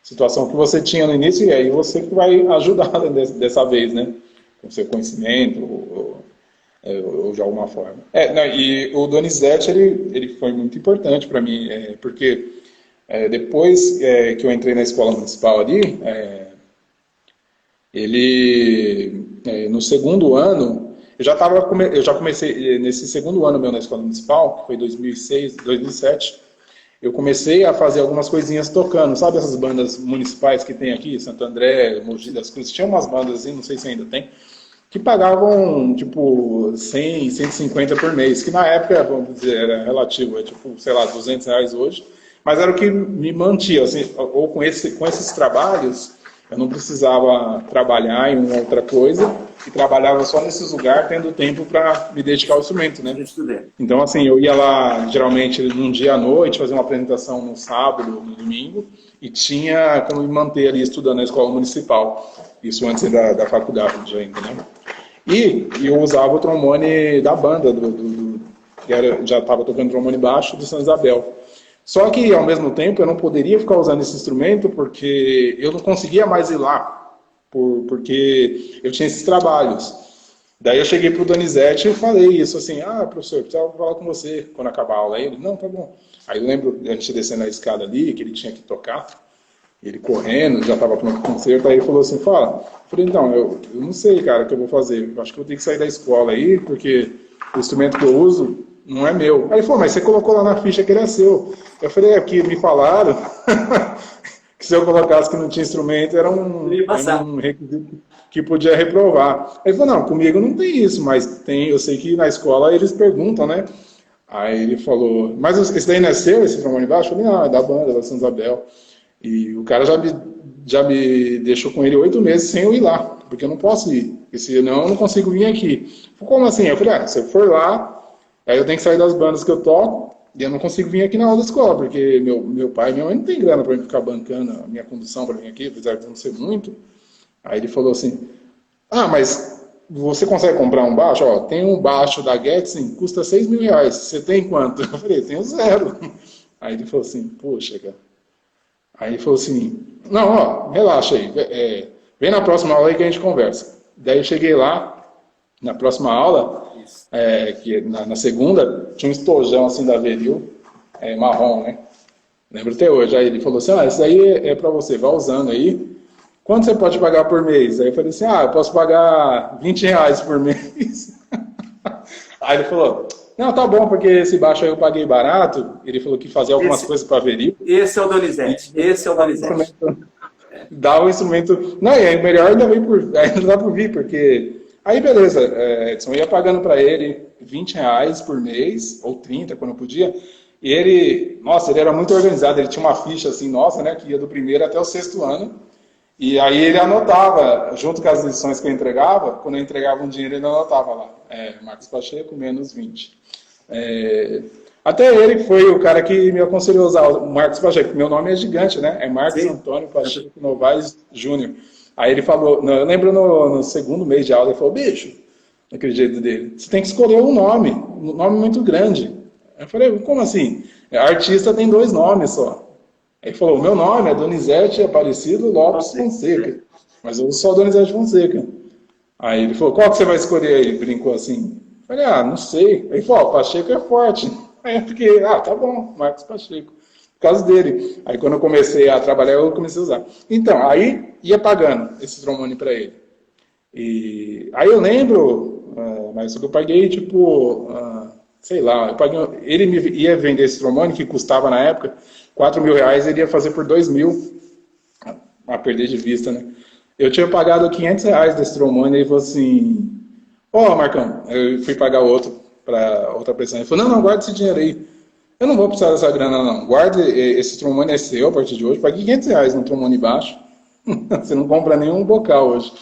situação que você tinha no início, e aí você que vai ajudar dessa vez, né? Com seu conhecimento. ou de alguma forma. Não, e o Donizete, ele foi muito importante para mim, porque depois que eu entrei na escola municipal ali, ele, no segundo ano, eu já comecei, nesse segundo ano meu na escola municipal, que foi 2006, 2007, eu comecei a fazer algumas coisinhas tocando, sabe essas bandas municipais que tem aqui, Santo André, Mogi das Cruzes, tinha umas bandas assim, não sei se ainda tem, que pagavam, tipo, 100, 150 por mês, que na época, vamos dizer, era relativo, tipo, sei lá, R$ 200 hoje, mas era o que me mantia, assim, ou com esses trabalhos, eu não precisava trabalhar em uma outra coisa, e trabalhava só nesses lugares, tendo tempo para me dedicar ao instrumento, né? Então, assim, eu ia lá, geralmente, num dia à noite, fazer uma apresentação no sábado, no domingo, e tinha como me manter ali estudando na escola municipal. Isso antes da faculdade ainda, né? E eu usava o trombone da banda, já estava tocando trombone baixo do São Isabel. Só que, ao mesmo tempo, eu não poderia ficar usando esse instrumento porque eu não conseguia mais ir lá, porque eu tinha esses trabalhos. Daí eu cheguei para o Donizete e falei isso, assim, professor, precisava falar com você quando acabar a aula. Aí ele, não, tá bom. Aí eu lembro de a gente descendo a escada ali, que ele tinha que tocar, ele correndo, já estava pronto para o concerto, aí ele falou assim, fala. Eu falei, então, eu não sei, cara, o que eu vou fazer. Eu acho que eu vou ter que sair da escola aí, porque o instrumento que eu uso não é meu. Aí ele falou, mas você colocou lá na ficha que ele é seu. Eu falei, aqui me falaram que se eu colocasse que não tinha instrumento, era um requisito que podia reprovar. Aí ele falou, não, comigo não tem isso, mas tem, eu sei que na escola eles perguntam, né? Aí ele falou, mas esse daí não é seu, esse trombone baixo? Eu falei, não, é da banda, da São Isabel. E o cara já me deixou com ele 8 meses sem eu ir lá, porque eu não posso ir, porque senão eu não consigo vir aqui. Como assim? Eu falei, se eu for lá, aí eu tenho que sair das bandas que eu toco, e eu não consigo vir aqui na aula da escola, porque meu pai e minha mãe não tem grana para ficar bancando a minha condução para vir aqui, apesar de não ser muito. Aí ele falou assim, mas você consegue comprar um baixo? Ó, tem um baixo da Getsin, custa R$ 6.000, você tem quanto? Eu falei, tenho 0. Aí ele falou assim, poxa, cara. Aí ele falou assim, não, relaxa aí, vem na próxima aula aí que a gente conversa. Daí eu cheguei lá, na próxima aula, que na segunda, tinha um estojão assim da Averil, marrom, né? Lembro até hoje. Aí ele falou assim, isso aí é pra você, vai usando aí. Quanto você pode pagar por mês? Aí eu falei assim, eu posso pagar R$ 20 por mês. Aí ele falou, não, tá bom, porque esse baixo aí eu paguei barato. Ele falou que fazia algumas coisas para Averil. Esse é o Donizete, Dá o instrumento... Não, é melhor ainda dá por vir, porque... Aí beleza, Edson, eu ia pagando para ele R$ 20 por mês, ou 30 quando eu podia. E ele era muito organizado, ele tinha uma ficha assim, nossa, né, que ia do primeiro até o 6º ano. E aí ele anotava, junto com as lições que eu entregava, quando eu entregava um dinheiro ele anotava lá, Marcos Pacheco, menos 20. Até ele foi o cara que me aconselhou a usar o Marcos Pacheco, meu nome é gigante, né? É Marcos Sim. Antônio Pacheco Novaes Júnior. Aí ele falou, eu lembro no segundo mês de aula, ele falou, bicho, naquele jeito dele, você tem que escolher um nome muito grande. Eu falei, como assim? Artista tem 2 nomes só. Aí ele falou, meu nome é Donizete Aparecido Lopes Fonseca, mas eu sou Donizete Fonseca. Aí ele falou, qual que você vai escolher aí? Ele brincou assim. Eu falei, não sei. Aí ele falou, Pacheco é forte. Aí eu fiquei, tá bom, Marcos Pacheco. Por causa dele. Aí quando eu comecei a trabalhar, eu comecei a usar. Então, aí ia pagando esse trombone para ele. E aí eu lembro, mas só que eu paguei tipo, sei lá, ele ia vender esse trombone que custava na época R$ 4.000, ele ia fazer por 2.000, a perder de vista, né? Eu tinha pagado R$ 500 desse trombone, e ele falou assim, Marcão, eu fui pagar para outra pessoa, ele falou, não, guarda esse dinheiro aí, eu não vou precisar dessa grana não, guarde, esse trombone é seu a partir de hoje, paguei R$ 500 num trombone baixo, você não compra nenhum bocal hoje.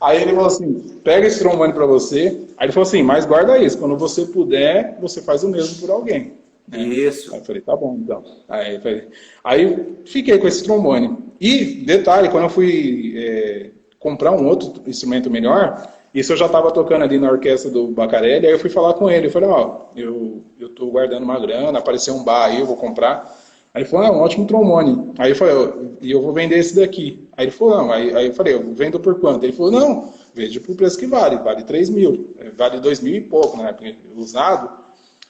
Aí ele falou assim, pega esse trombone para você, aí ele falou assim, mas guarda isso, quando você puder, você faz o mesmo por alguém. Isso. Aí eu falei, tá bom, então. Aí eu fiquei com esse trombone. E, detalhe, quando eu fui comprar um outro instrumento melhor, isso eu já estava tocando ali na orquestra do Bacarelli, aí eu fui falar com ele, eu falei, eu tô guardando uma grana, apareceu um bar aí, eu vou comprar. Aí ele falou, um ótimo trombone. Aí eu falei, eu vou vender esse daqui. Aí ele falou, não. Aí eu falei, eu vendo por quanto? Ele falou, não, vende por preço que vale 3 mil. Vale 2 mil e pouco, né? Usado.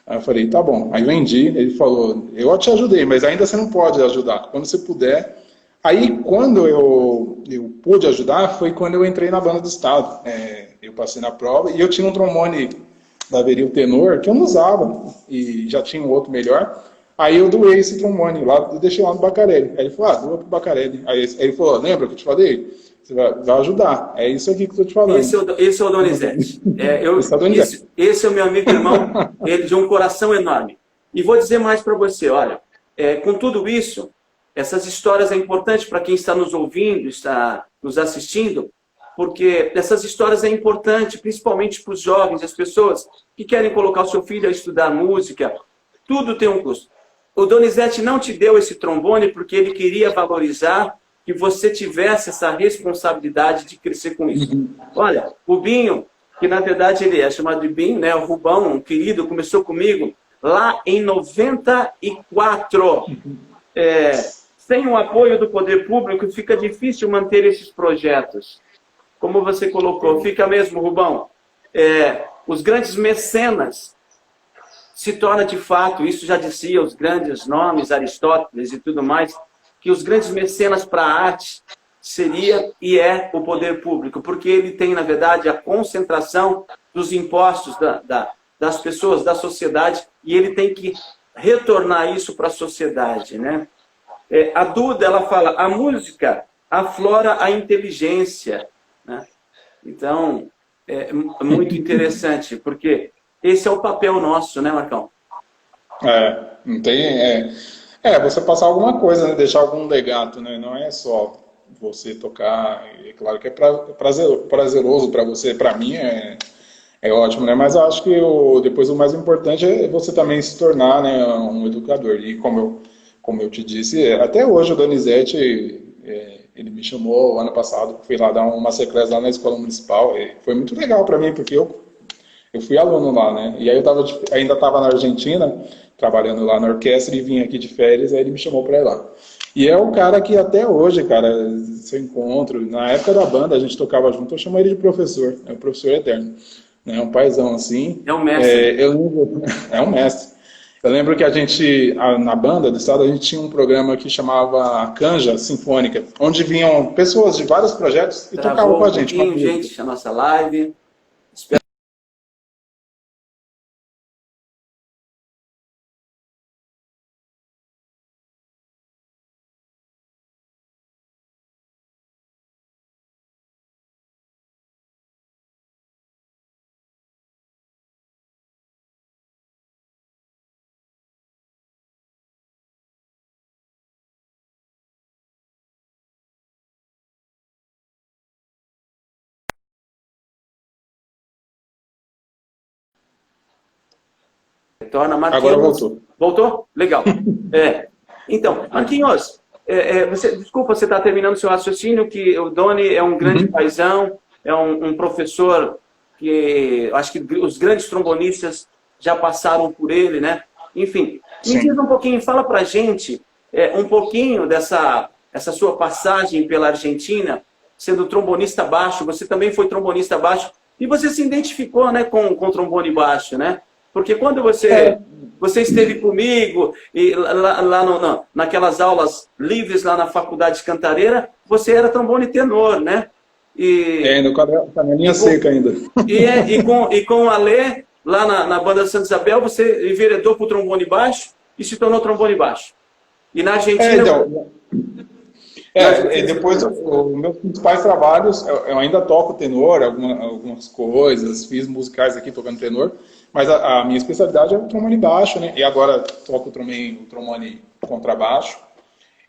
Aí eu falei, tá bom. Aí vendi, ele falou, eu te ajudei, mas ainda você não pode ajudar. Quando você puder. Aí quando eu pude ajudar, foi quando eu entrei na banda do estado. Eu passei na prova e eu tinha um trombone da Veril Tenor que eu não usava. E já tinha um outro melhor. Aí eu doei esse trombone lá, eu deixei lá no Bacarelli. Aí ele falou, doa pro Bacarelli. Aí ele falou, lembra que eu te falei? Você vai ajudar. É isso aqui que eu tô te falando. Esse é o Donizete. Esse é o meu amigo irmão, ele de um coração enorme. E vou dizer mais para você, olha, com tudo isso, essas histórias é importante para quem está nos ouvindo, está nos assistindo, porque essas histórias é importante, principalmente para os jovens, as pessoas que querem colocar o seu filho a estudar música. Tudo tem um custo. O Donizete não te deu esse trombone porque ele queria valorizar que você tivesse essa responsabilidade de crescer com isso. Olha, o Binho, que na verdade ele é chamado de Binho, né? O Rubão, um querido, começou comigo lá em 94. Sem o apoio do poder público, fica difícil manter esses projetos. Como você colocou, fica mesmo, Rubão. Os grandes mecenas se torna de fato, isso já dizia os grandes nomes, Aristóteles e tudo mais, que os grandes mecenas para a arte seria e é o poder público, porque ele tem, na verdade, a concentração dos impostos das pessoas, da sociedade, e ele tem que retornar isso para a sociedade, né? A Duda, ela fala, a música aflora a inteligência, né? Então, é muito interessante, porque esse é o papel nosso, né, Marcão? Não tem... você passar alguma coisa, né? Deixar algum legado, né? Não é só você tocar. É claro que é prazeroso para você, para mim é ótimo, né? Mas eu acho que depois o mais importante é você também se tornar, né, um educador. E como eu te disse, até hoje o Donizete, ele me chamou ano passado, fui lá dar uma masterclass lá na escola municipal. E foi muito legal para mim, porque eu fui aluno lá, né? E aí eu ainda estava na Argentina, trabalhando lá na orquestra, e vim aqui de férias, aí ele me chamou para ir lá. E é um cara que até hoje, cara, se eu encontro, na época da banda, a gente tocava junto, eu chamo ele de professor, é o professor eterno. Né? Um paizão assim. É um mestre. É um mestre. Eu lembro que na banda do estado, a gente tinha um programa que chamava Canja Sinfônica, onde vinham pessoas de vários projetos e tocavam com a gente. Gente, a nossa live. Espero. Retorna, Marquinhos. Agora voltou. Voltou? Legal. Então, Marquinhos, desculpa, você está terminando seu raciocínio, que o Doni é um grande paizão, é um professor que acho que os grandes trombonistas já passaram por ele, né? Enfim, me diz um pouquinho, fala pra gente um pouquinho essa sua passagem pela Argentina, sendo trombonista baixo, você também foi trombonista baixo, e você se identificou, né, com o trombone baixo, né? Porque quando você esteve comigo, e naquelas aulas livres lá na Faculdade de Cantareira, você era trombone tenor, né? No canelinha seca ainda. E com o Alê, lá na banda Santa Isabel, você enveredou para o trombone baixo e se tornou trombone baixo. E na Argentina... depois, os meus principais trabalhos, eu ainda toco tenor, algumas coisas, fiz musicais aqui tocando tenor, mas a minha especialidade é o trombone baixo, né? E agora toco também o trombone contrabaixo.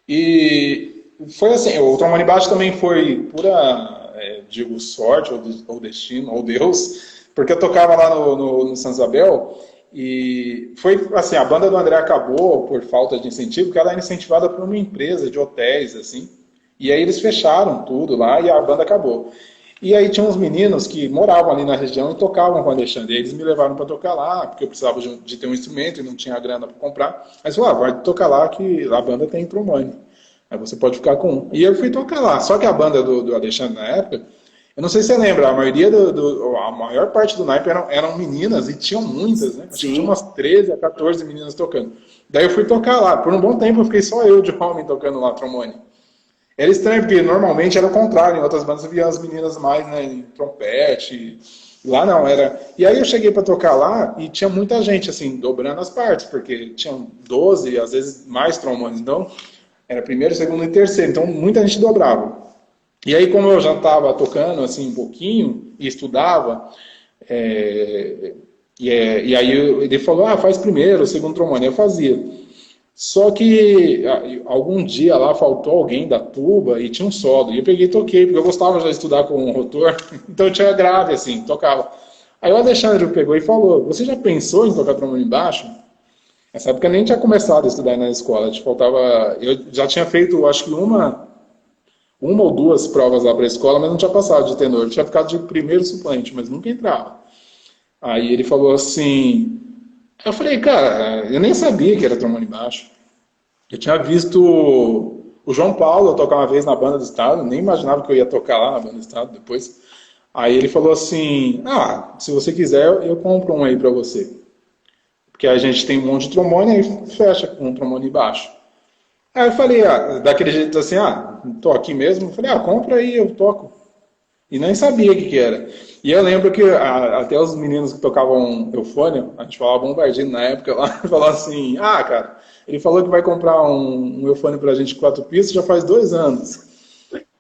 E foi assim, o trombone baixo também foi pura, digo, sorte, ou destino, ou Deus, porque eu tocava lá no Santa Isabel, e foi assim, a banda do André acabou por falta de incentivo, porque ela era incentivada por uma empresa de hotéis, assim, e aí eles fecharam tudo lá e a banda acabou. E aí tinha uns meninos que moravam ali na região e tocavam com o Alexandre. E eles me levaram para tocar lá, porque eu precisava de ter um instrumento e não tinha grana para comprar. Mas falaram, vai tocar lá que a banda tem trombone. Aí você pode ficar com um. E eu fui tocar lá. Só que a banda do Alexandre na época, eu não sei se você lembra, a maioria a maior parte do naipe eram meninas e tinham muitas, né? Acho que tinha umas 13 a 14 meninas tocando. Daí eu fui tocar lá. Por um bom tempo eu fiquei só eu de homem tocando lá trombone. Era estranho, porque normalmente era o contrário. Em outras bandas eu via as meninas mais, né, em trompete. Lá não, era... E aí eu cheguei para tocar lá e tinha muita gente, assim, dobrando as partes, porque tinham 12, às vezes mais trombones. Então, era primeiro, segundo e terceiro. Então, muita gente dobrava. E aí, como eu já estava tocando, assim, um pouquinho, e estudava, e aí ele falou, faz primeiro, o segundo trombone. Eu fazia. Só que algum dia lá faltou alguém da tuba e tinha um solo. E eu peguei e toquei, porque eu gostava já de estudar com o rotor. Então eu tinha grave, assim, tocava. Aí o Alexandre pegou e falou, você já pensou em tocar trombone baixo? Nessa época eu nem tinha começado a estudar na escola. Eu já tinha feito, acho que uma ou duas provas lá para a escola, mas não tinha passado de tenor. Eu tinha ficado de primeiro suplente, mas nunca entrava. Aí ele falou assim... Eu falei, cara, eu nem sabia que era trombone baixo. Eu tinha visto o João Paulo tocar uma vez na Banda do Estado, nem imaginava que eu ia tocar lá na Banda do Estado depois. Aí ele falou assim, se você quiser, eu compro um aí pra você. Porque a gente tem um monte de trombone, aí fecha com um trombone baixo. Aí eu falei, daquele jeito assim, tô aqui mesmo. Eu falei, compra aí, eu toco. E nem sabia o que era. E eu lembro que até os meninos que tocavam eufônia, a gente falava bombardino na época lá, falavam assim, cara, ele falou que vai comprar um eufônia pra gente de 4 pistas já faz 2 anos.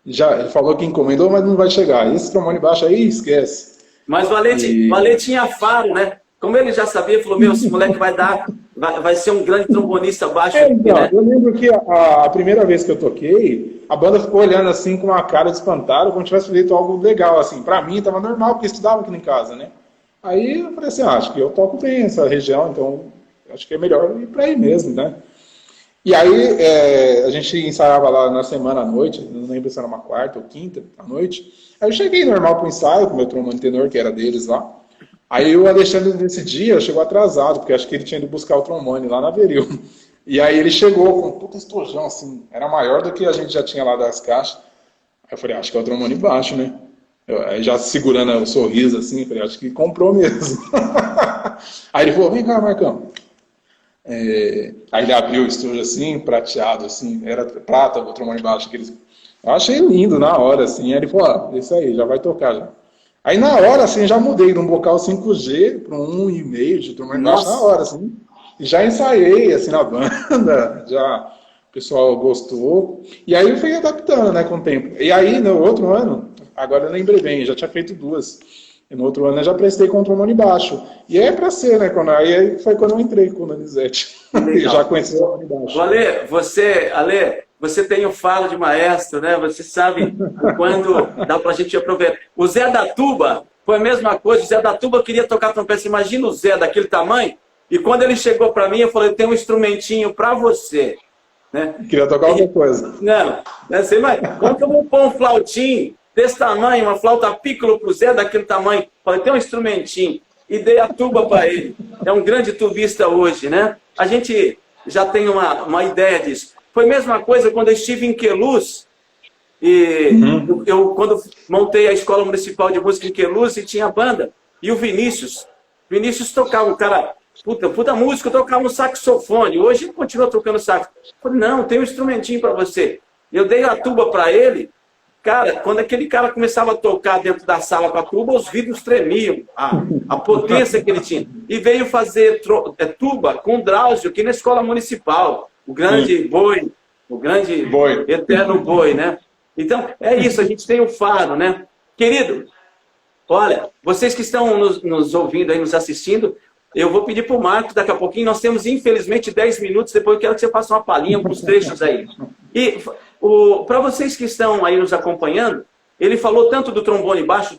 Ele falou que encomendou, mas não vai chegar. Esse trombone baixo aí, esquece. Mas o Ale tinha faro, né? Como ele já sabia, ele falou, esse moleque vai ser um grande trombonista baixo. Então, né? Eu lembro que a primeira vez que eu toquei, a banda ficou olhando assim com uma cara de espantado, como se tivesse feito algo legal, assim. Pra mim, tava normal, porque estudava aqui em casa, né? Aí eu falei assim, acho que eu toco bem essa região, então acho que é melhor ir pra aí mesmo, né? E aí a gente ensaiava lá na semana à noite, não lembro se era uma quarta ou quinta à noite. Aí eu cheguei normal pro ensaio, com o meu trombone tenor, que era deles lá. Aí o Alexandre, nesse dia, chegou atrasado, porque acho que ele tinha ido buscar o trombone lá na Averil. E aí ele chegou com um puta estojão, assim, era maior do que a gente já tinha lá das caixas. Aí eu falei, acho que é o trombone baixo, né? Aí já segurando o sorriso, assim, falei, acho que comprou mesmo. Aí ele falou, vem cá, Marcão. Aí ele abriu o estojo assim, prateado, assim, era prata, o trombone baixo. Eu achei lindo na hora, assim. Aí ele falou, isso aí, já vai tocar já. Aí na hora, assim, já mudei de um bocal 5G para um 1,5 de trombone baixo na hora, assim. E já ensaiei, assim, na banda, o pessoal gostou. E aí eu fui adaptando, né, com o tempo. E aí, no outro ano, agora eu lembrei bem, já tinha feito 2. E no outro ano eu já prestei com o trombone baixo. E é pra ser, né, aí foi quando eu entrei com o Donizete. E já conheci o trombone baixo. Ale, você tem o falo de maestro, né? Você sabe quando dá pra gente aproveitar. O Zé da Tuba foi a mesma coisa. O Zé da Tuba queria tocar trompete. Imagina o Zé daquele tamanho. E quando ele chegou para mim, eu falei, eu tenho um instrumentinho para você. Né? Queria tocar alguma coisa. Não, você imagina, como que eu vou pôr um flautinho desse tamanho, uma flauta piccolo pro Zé daquele tamanho? Falei, tem um instrumentinho. E dei a tuba para ele. É um grande tubista hoje, né? A gente já tem uma ideia disso. Foi a mesma coisa quando eu estive em Queluz, e quando montei a Escola Municipal de Música em Queluz, e tinha a banda, e o Vinícius tocava, o cara, puta músico, tocava um saxofone, hoje ele continua tocando sax. Eu falei, não, tem um instrumentinho para você. Eu dei a tuba para ele, cara, quando aquele cara começava a tocar dentro da sala com a tuba, os vidros tremiam, a potência que ele tinha. E veio fazer tuba com o Drauzio aqui na Escola Municipal. O grande boi, eterno boi, né? Então, é isso, a gente tem o faro, né? Querido, olha, vocês que estão nos ouvindo aí, nos assistindo, eu vou pedir para o Marcos daqui a pouquinho, nós temos infelizmente 10 minutos, depois eu quero que você faça uma palhinha com os trechos aí. E para vocês que estão aí nos acompanhando, ele falou tanto do trombone baixo,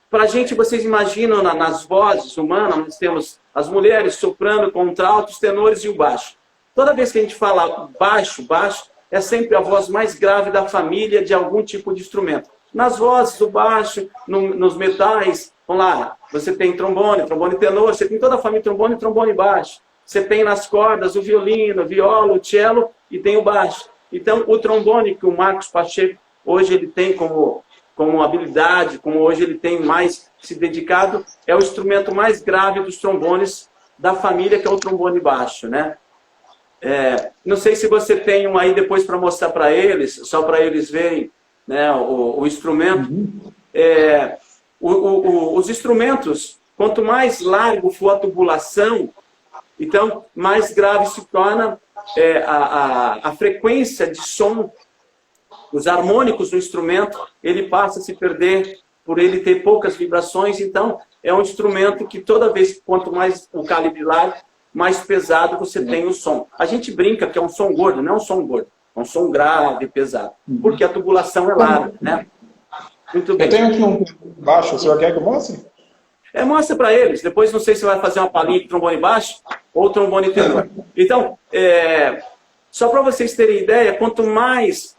para a gente, vocês imaginam nas vozes humanas, nós temos as mulheres soprano, contralto, os tenores e o baixo. Toda vez que a gente fala baixo, é sempre a voz mais grave da família de algum tipo de instrumento. Nas vozes do baixo, nos metais, vamos lá, você tem trombone, trombone tenor, você tem toda a família trombone e trombone baixo. Você tem nas cordas o violino, o viola, o cello e tem o baixo. Então, o trombone que o Marcos Pacheco hoje ele tem como habilidade, como hoje ele tem mais se dedicado, é o instrumento mais grave dos trombones da família, que é o trombone baixo, né? Não sei se você tem um aí depois para mostrar para eles, só para eles verem, né, o instrumento. Os instrumentos, quanto mais largo for a tubulação, então mais grave se torna a frequência de som, os harmônicos do instrumento, ele passa a se perder por ele ter poucas vibrações. Então, é um instrumento que toda vez, quanto mais o calibre largo, mais pesado você tem o som. A gente brinca que é um som gordo, não é um som gordo, é um som grave, pesado, porque a tubulação é larga, né? Muito bem. Eu tenho aqui um baixo, o senhor quer que eu mostre? Mostra para eles. Depois não sei se vai fazer uma palhinha de trombone baixo ou trombone tenor. Então, só para vocês terem ideia, quanto mais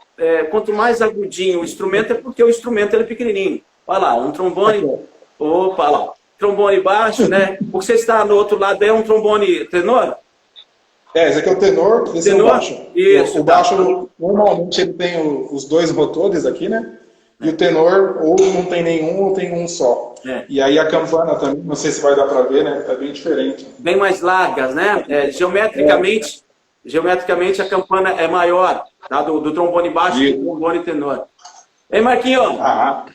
agudinho o instrumento, é porque o instrumento é pequenininho. Olha lá, um trombone, opa, lá, trombone baixo, né? O que você está no outro lado é um trombone tenor? Esse aqui é o tenor, esse é o baixo. Isso, o baixo, normalmente, ele tem os dois rotores aqui, né? E o tenor, ou não tem nenhum, ou tem um só. E aí a campana também, não sei se vai dar para ver, né? Tá bem diferente. Bem mais largas, né? Geometricamente a campana é maior, tá? do trombone baixo e do trombone tenor. Ei, Marquinho,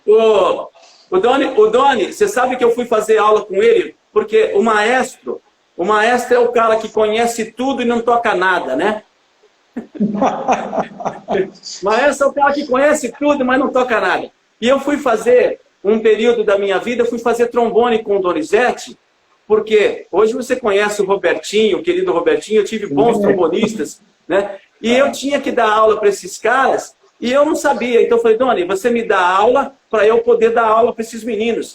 o Doni, você sabe que eu fui fazer aula com ele, porque o maestro é o cara que conhece tudo e não toca nada, né? Maestro é o cara que conhece tudo, mas não toca nada. E eu fui fazer, um período da minha vida, eu fui fazer trombone com o Donizete, porque hoje você conhece o Robertinho, o querido Robertinho, eu tive bons trombonistas, né? E eu tinha que dar aula para esses caras, e eu não sabia. Então eu falei, Doni, você me dá aula para eu poder dar aula para esses meninos.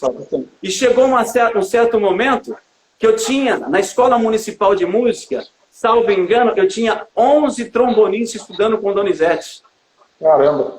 E chegou um certo momento que eu tinha, na Escola Municipal de Música, salvo engano, eu tinha 11 trombonistas estudando com o Donizete. Caramba,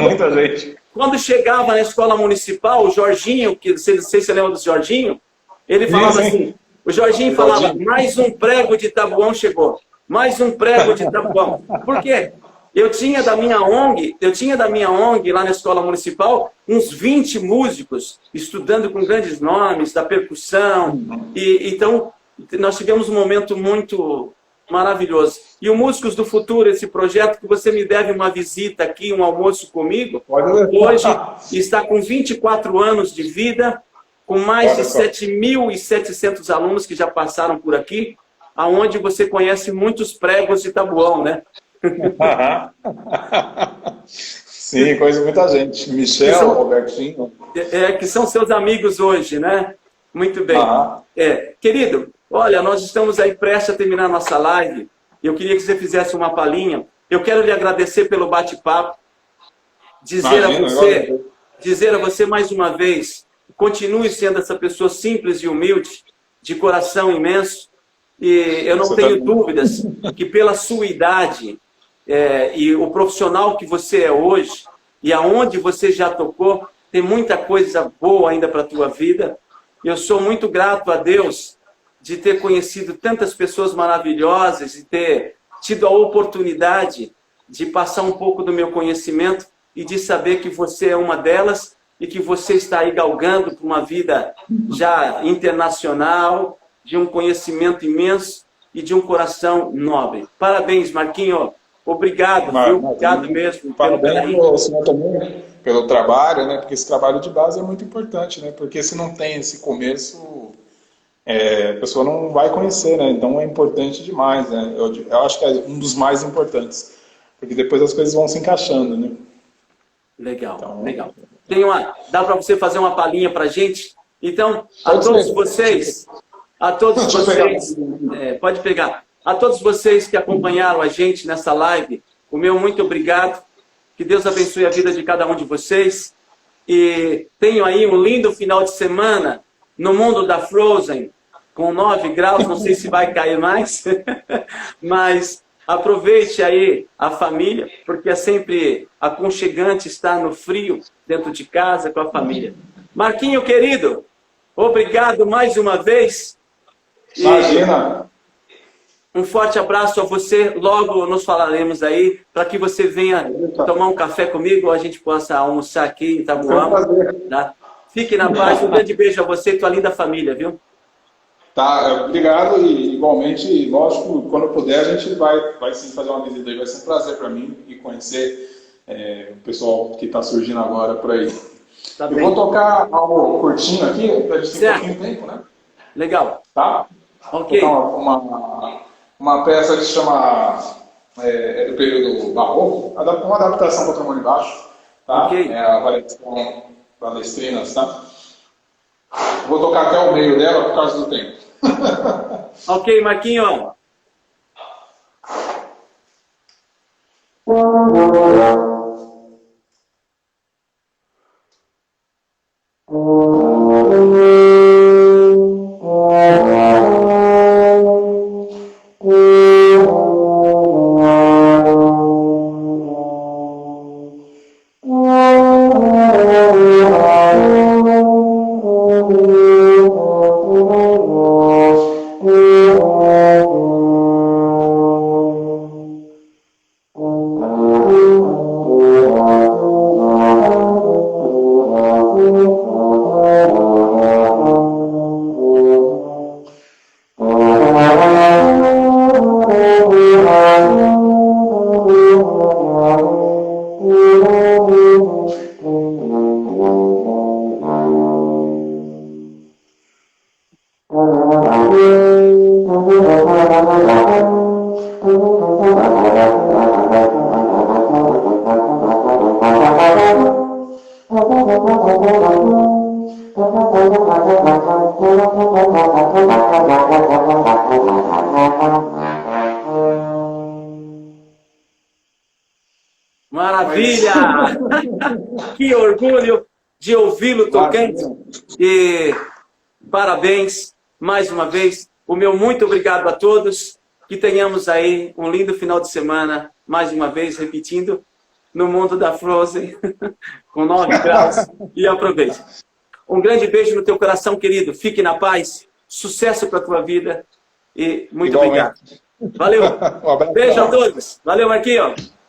muita gente. Quando chegava na Escola Municipal, o Jorginho, que não sei se você lembra do Jorginho, ele falava assim, o Jorginho falava, mais um prego de tabuão chegou. Mais um prego de tabuão. Por quê? Eu tinha da minha ONG lá na Escola Municipal uns 20 músicos estudando com grandes nomes da percussão. Então, nós tivemos um momento muito maravilhoso. E o Músicos do Futuro, esse projeto que você me deve uma visita aqui, um almoço comigo, hoje está com 24 anos de vida, com mais de 7.700 alunos que já passaram por aqui, aonde você conhece muitos pregos de tabuão, né? Sim, conheço muita gente. Michel, Robertinho. Que são seus amigos hoje, né? Muito bem. Querido, olha, nós estamos aí prestes a terminar a nossa live. Eu queria que você fizesse uma palhinha. Eu quero lhe agradecer pelo bate-papo. Dizer a você mais uma vez, continue sendo essa pessoa simples e humilde, de coração imenso. E eu não tenho dúvidas que pela sua idade e o profissional que você é hoje, e aonde você já tocou, tem muita coisa boa ainda para a tua vida. Eu sou muito grato a Deus de ter conhecido tantas pessoas maravilhosas e ter tido a oportunidade de passar um pouco do meu conhecimento e de saber que você é uma delas e que você está aí galgando por uma vida já internacional, de um conhecimento imenso e de um coração nobre. Parabéns, Marquinho. Obrigado, viu? Obrigado mesmo. Parabéns ao senhor também pelo trabalho, né? Porque esse trabalho de base é muito importante, né? Porque se não tem esse começo, a pessoa não vai conhecer, né? Então é importante demais, né? Eu acho que é um dos mais importantes, porque depois as coisas vão se encaixando, né? Legal, então, legal. Dá para você fazer uma palhinha para a gente? Então, a todos vocês, pode pegar. A todos vocês que acompanharam a gente nessa live, o meu muito obrigado. Que Deus abençoe a vida de cada um de vocês. E tenham aí um lindo final de semana no mundo da Frozen, com 9 graus, não sei se vai cair mais, mas Aproveite aí a família, porque é sempre aconchegante estar no frio, dentro de casa, com a família. Marquinho, querido, obrigado mais uma vez. Imagina. Um forte abraço a você. Logo nos falaremos aí, para que você venha tomar um café comigo, ou a gente possa almoçar aqui em Itabuama. Tá? Fique na paz. Um grande beijo a você e tua linda família, viu? Tá, obrigado. E igualmente, lógico, quando puder, a gente vai sim fazer uma visita aí. Vai ser um prazer para mim e conhecer o pessoal que está surgindo agora por aí. Tá Eu bem. vou tocar algo curtinho aqui, para a gente ter um pouquinho de tempo, né? Legal. Tá? Ok. Vou tocar uma peça que se chama do período barroco, uma adaptação para o trombone baixo, tá? Ok. É a variação Palestrinas, tá? Vou tocar até o meio dela por causa do tempo. Ok, Marquinho. Maravilha! Que orgulho de ouvi-lo tocando. E parabéns mais uma vez. O meu muito obrigado a todos. Que tenhamos aí um lindo final de semana, mais uma vez, repetindo, no mundo da Frozen, com 9 graus. E aproveite. Um grande beijo no teu coração, querido. Fique na paz. Sucesso para a tua vida. E muito obrigado. Valeu. Um abraço. Beijo a todos. Valeu, Marquinhos.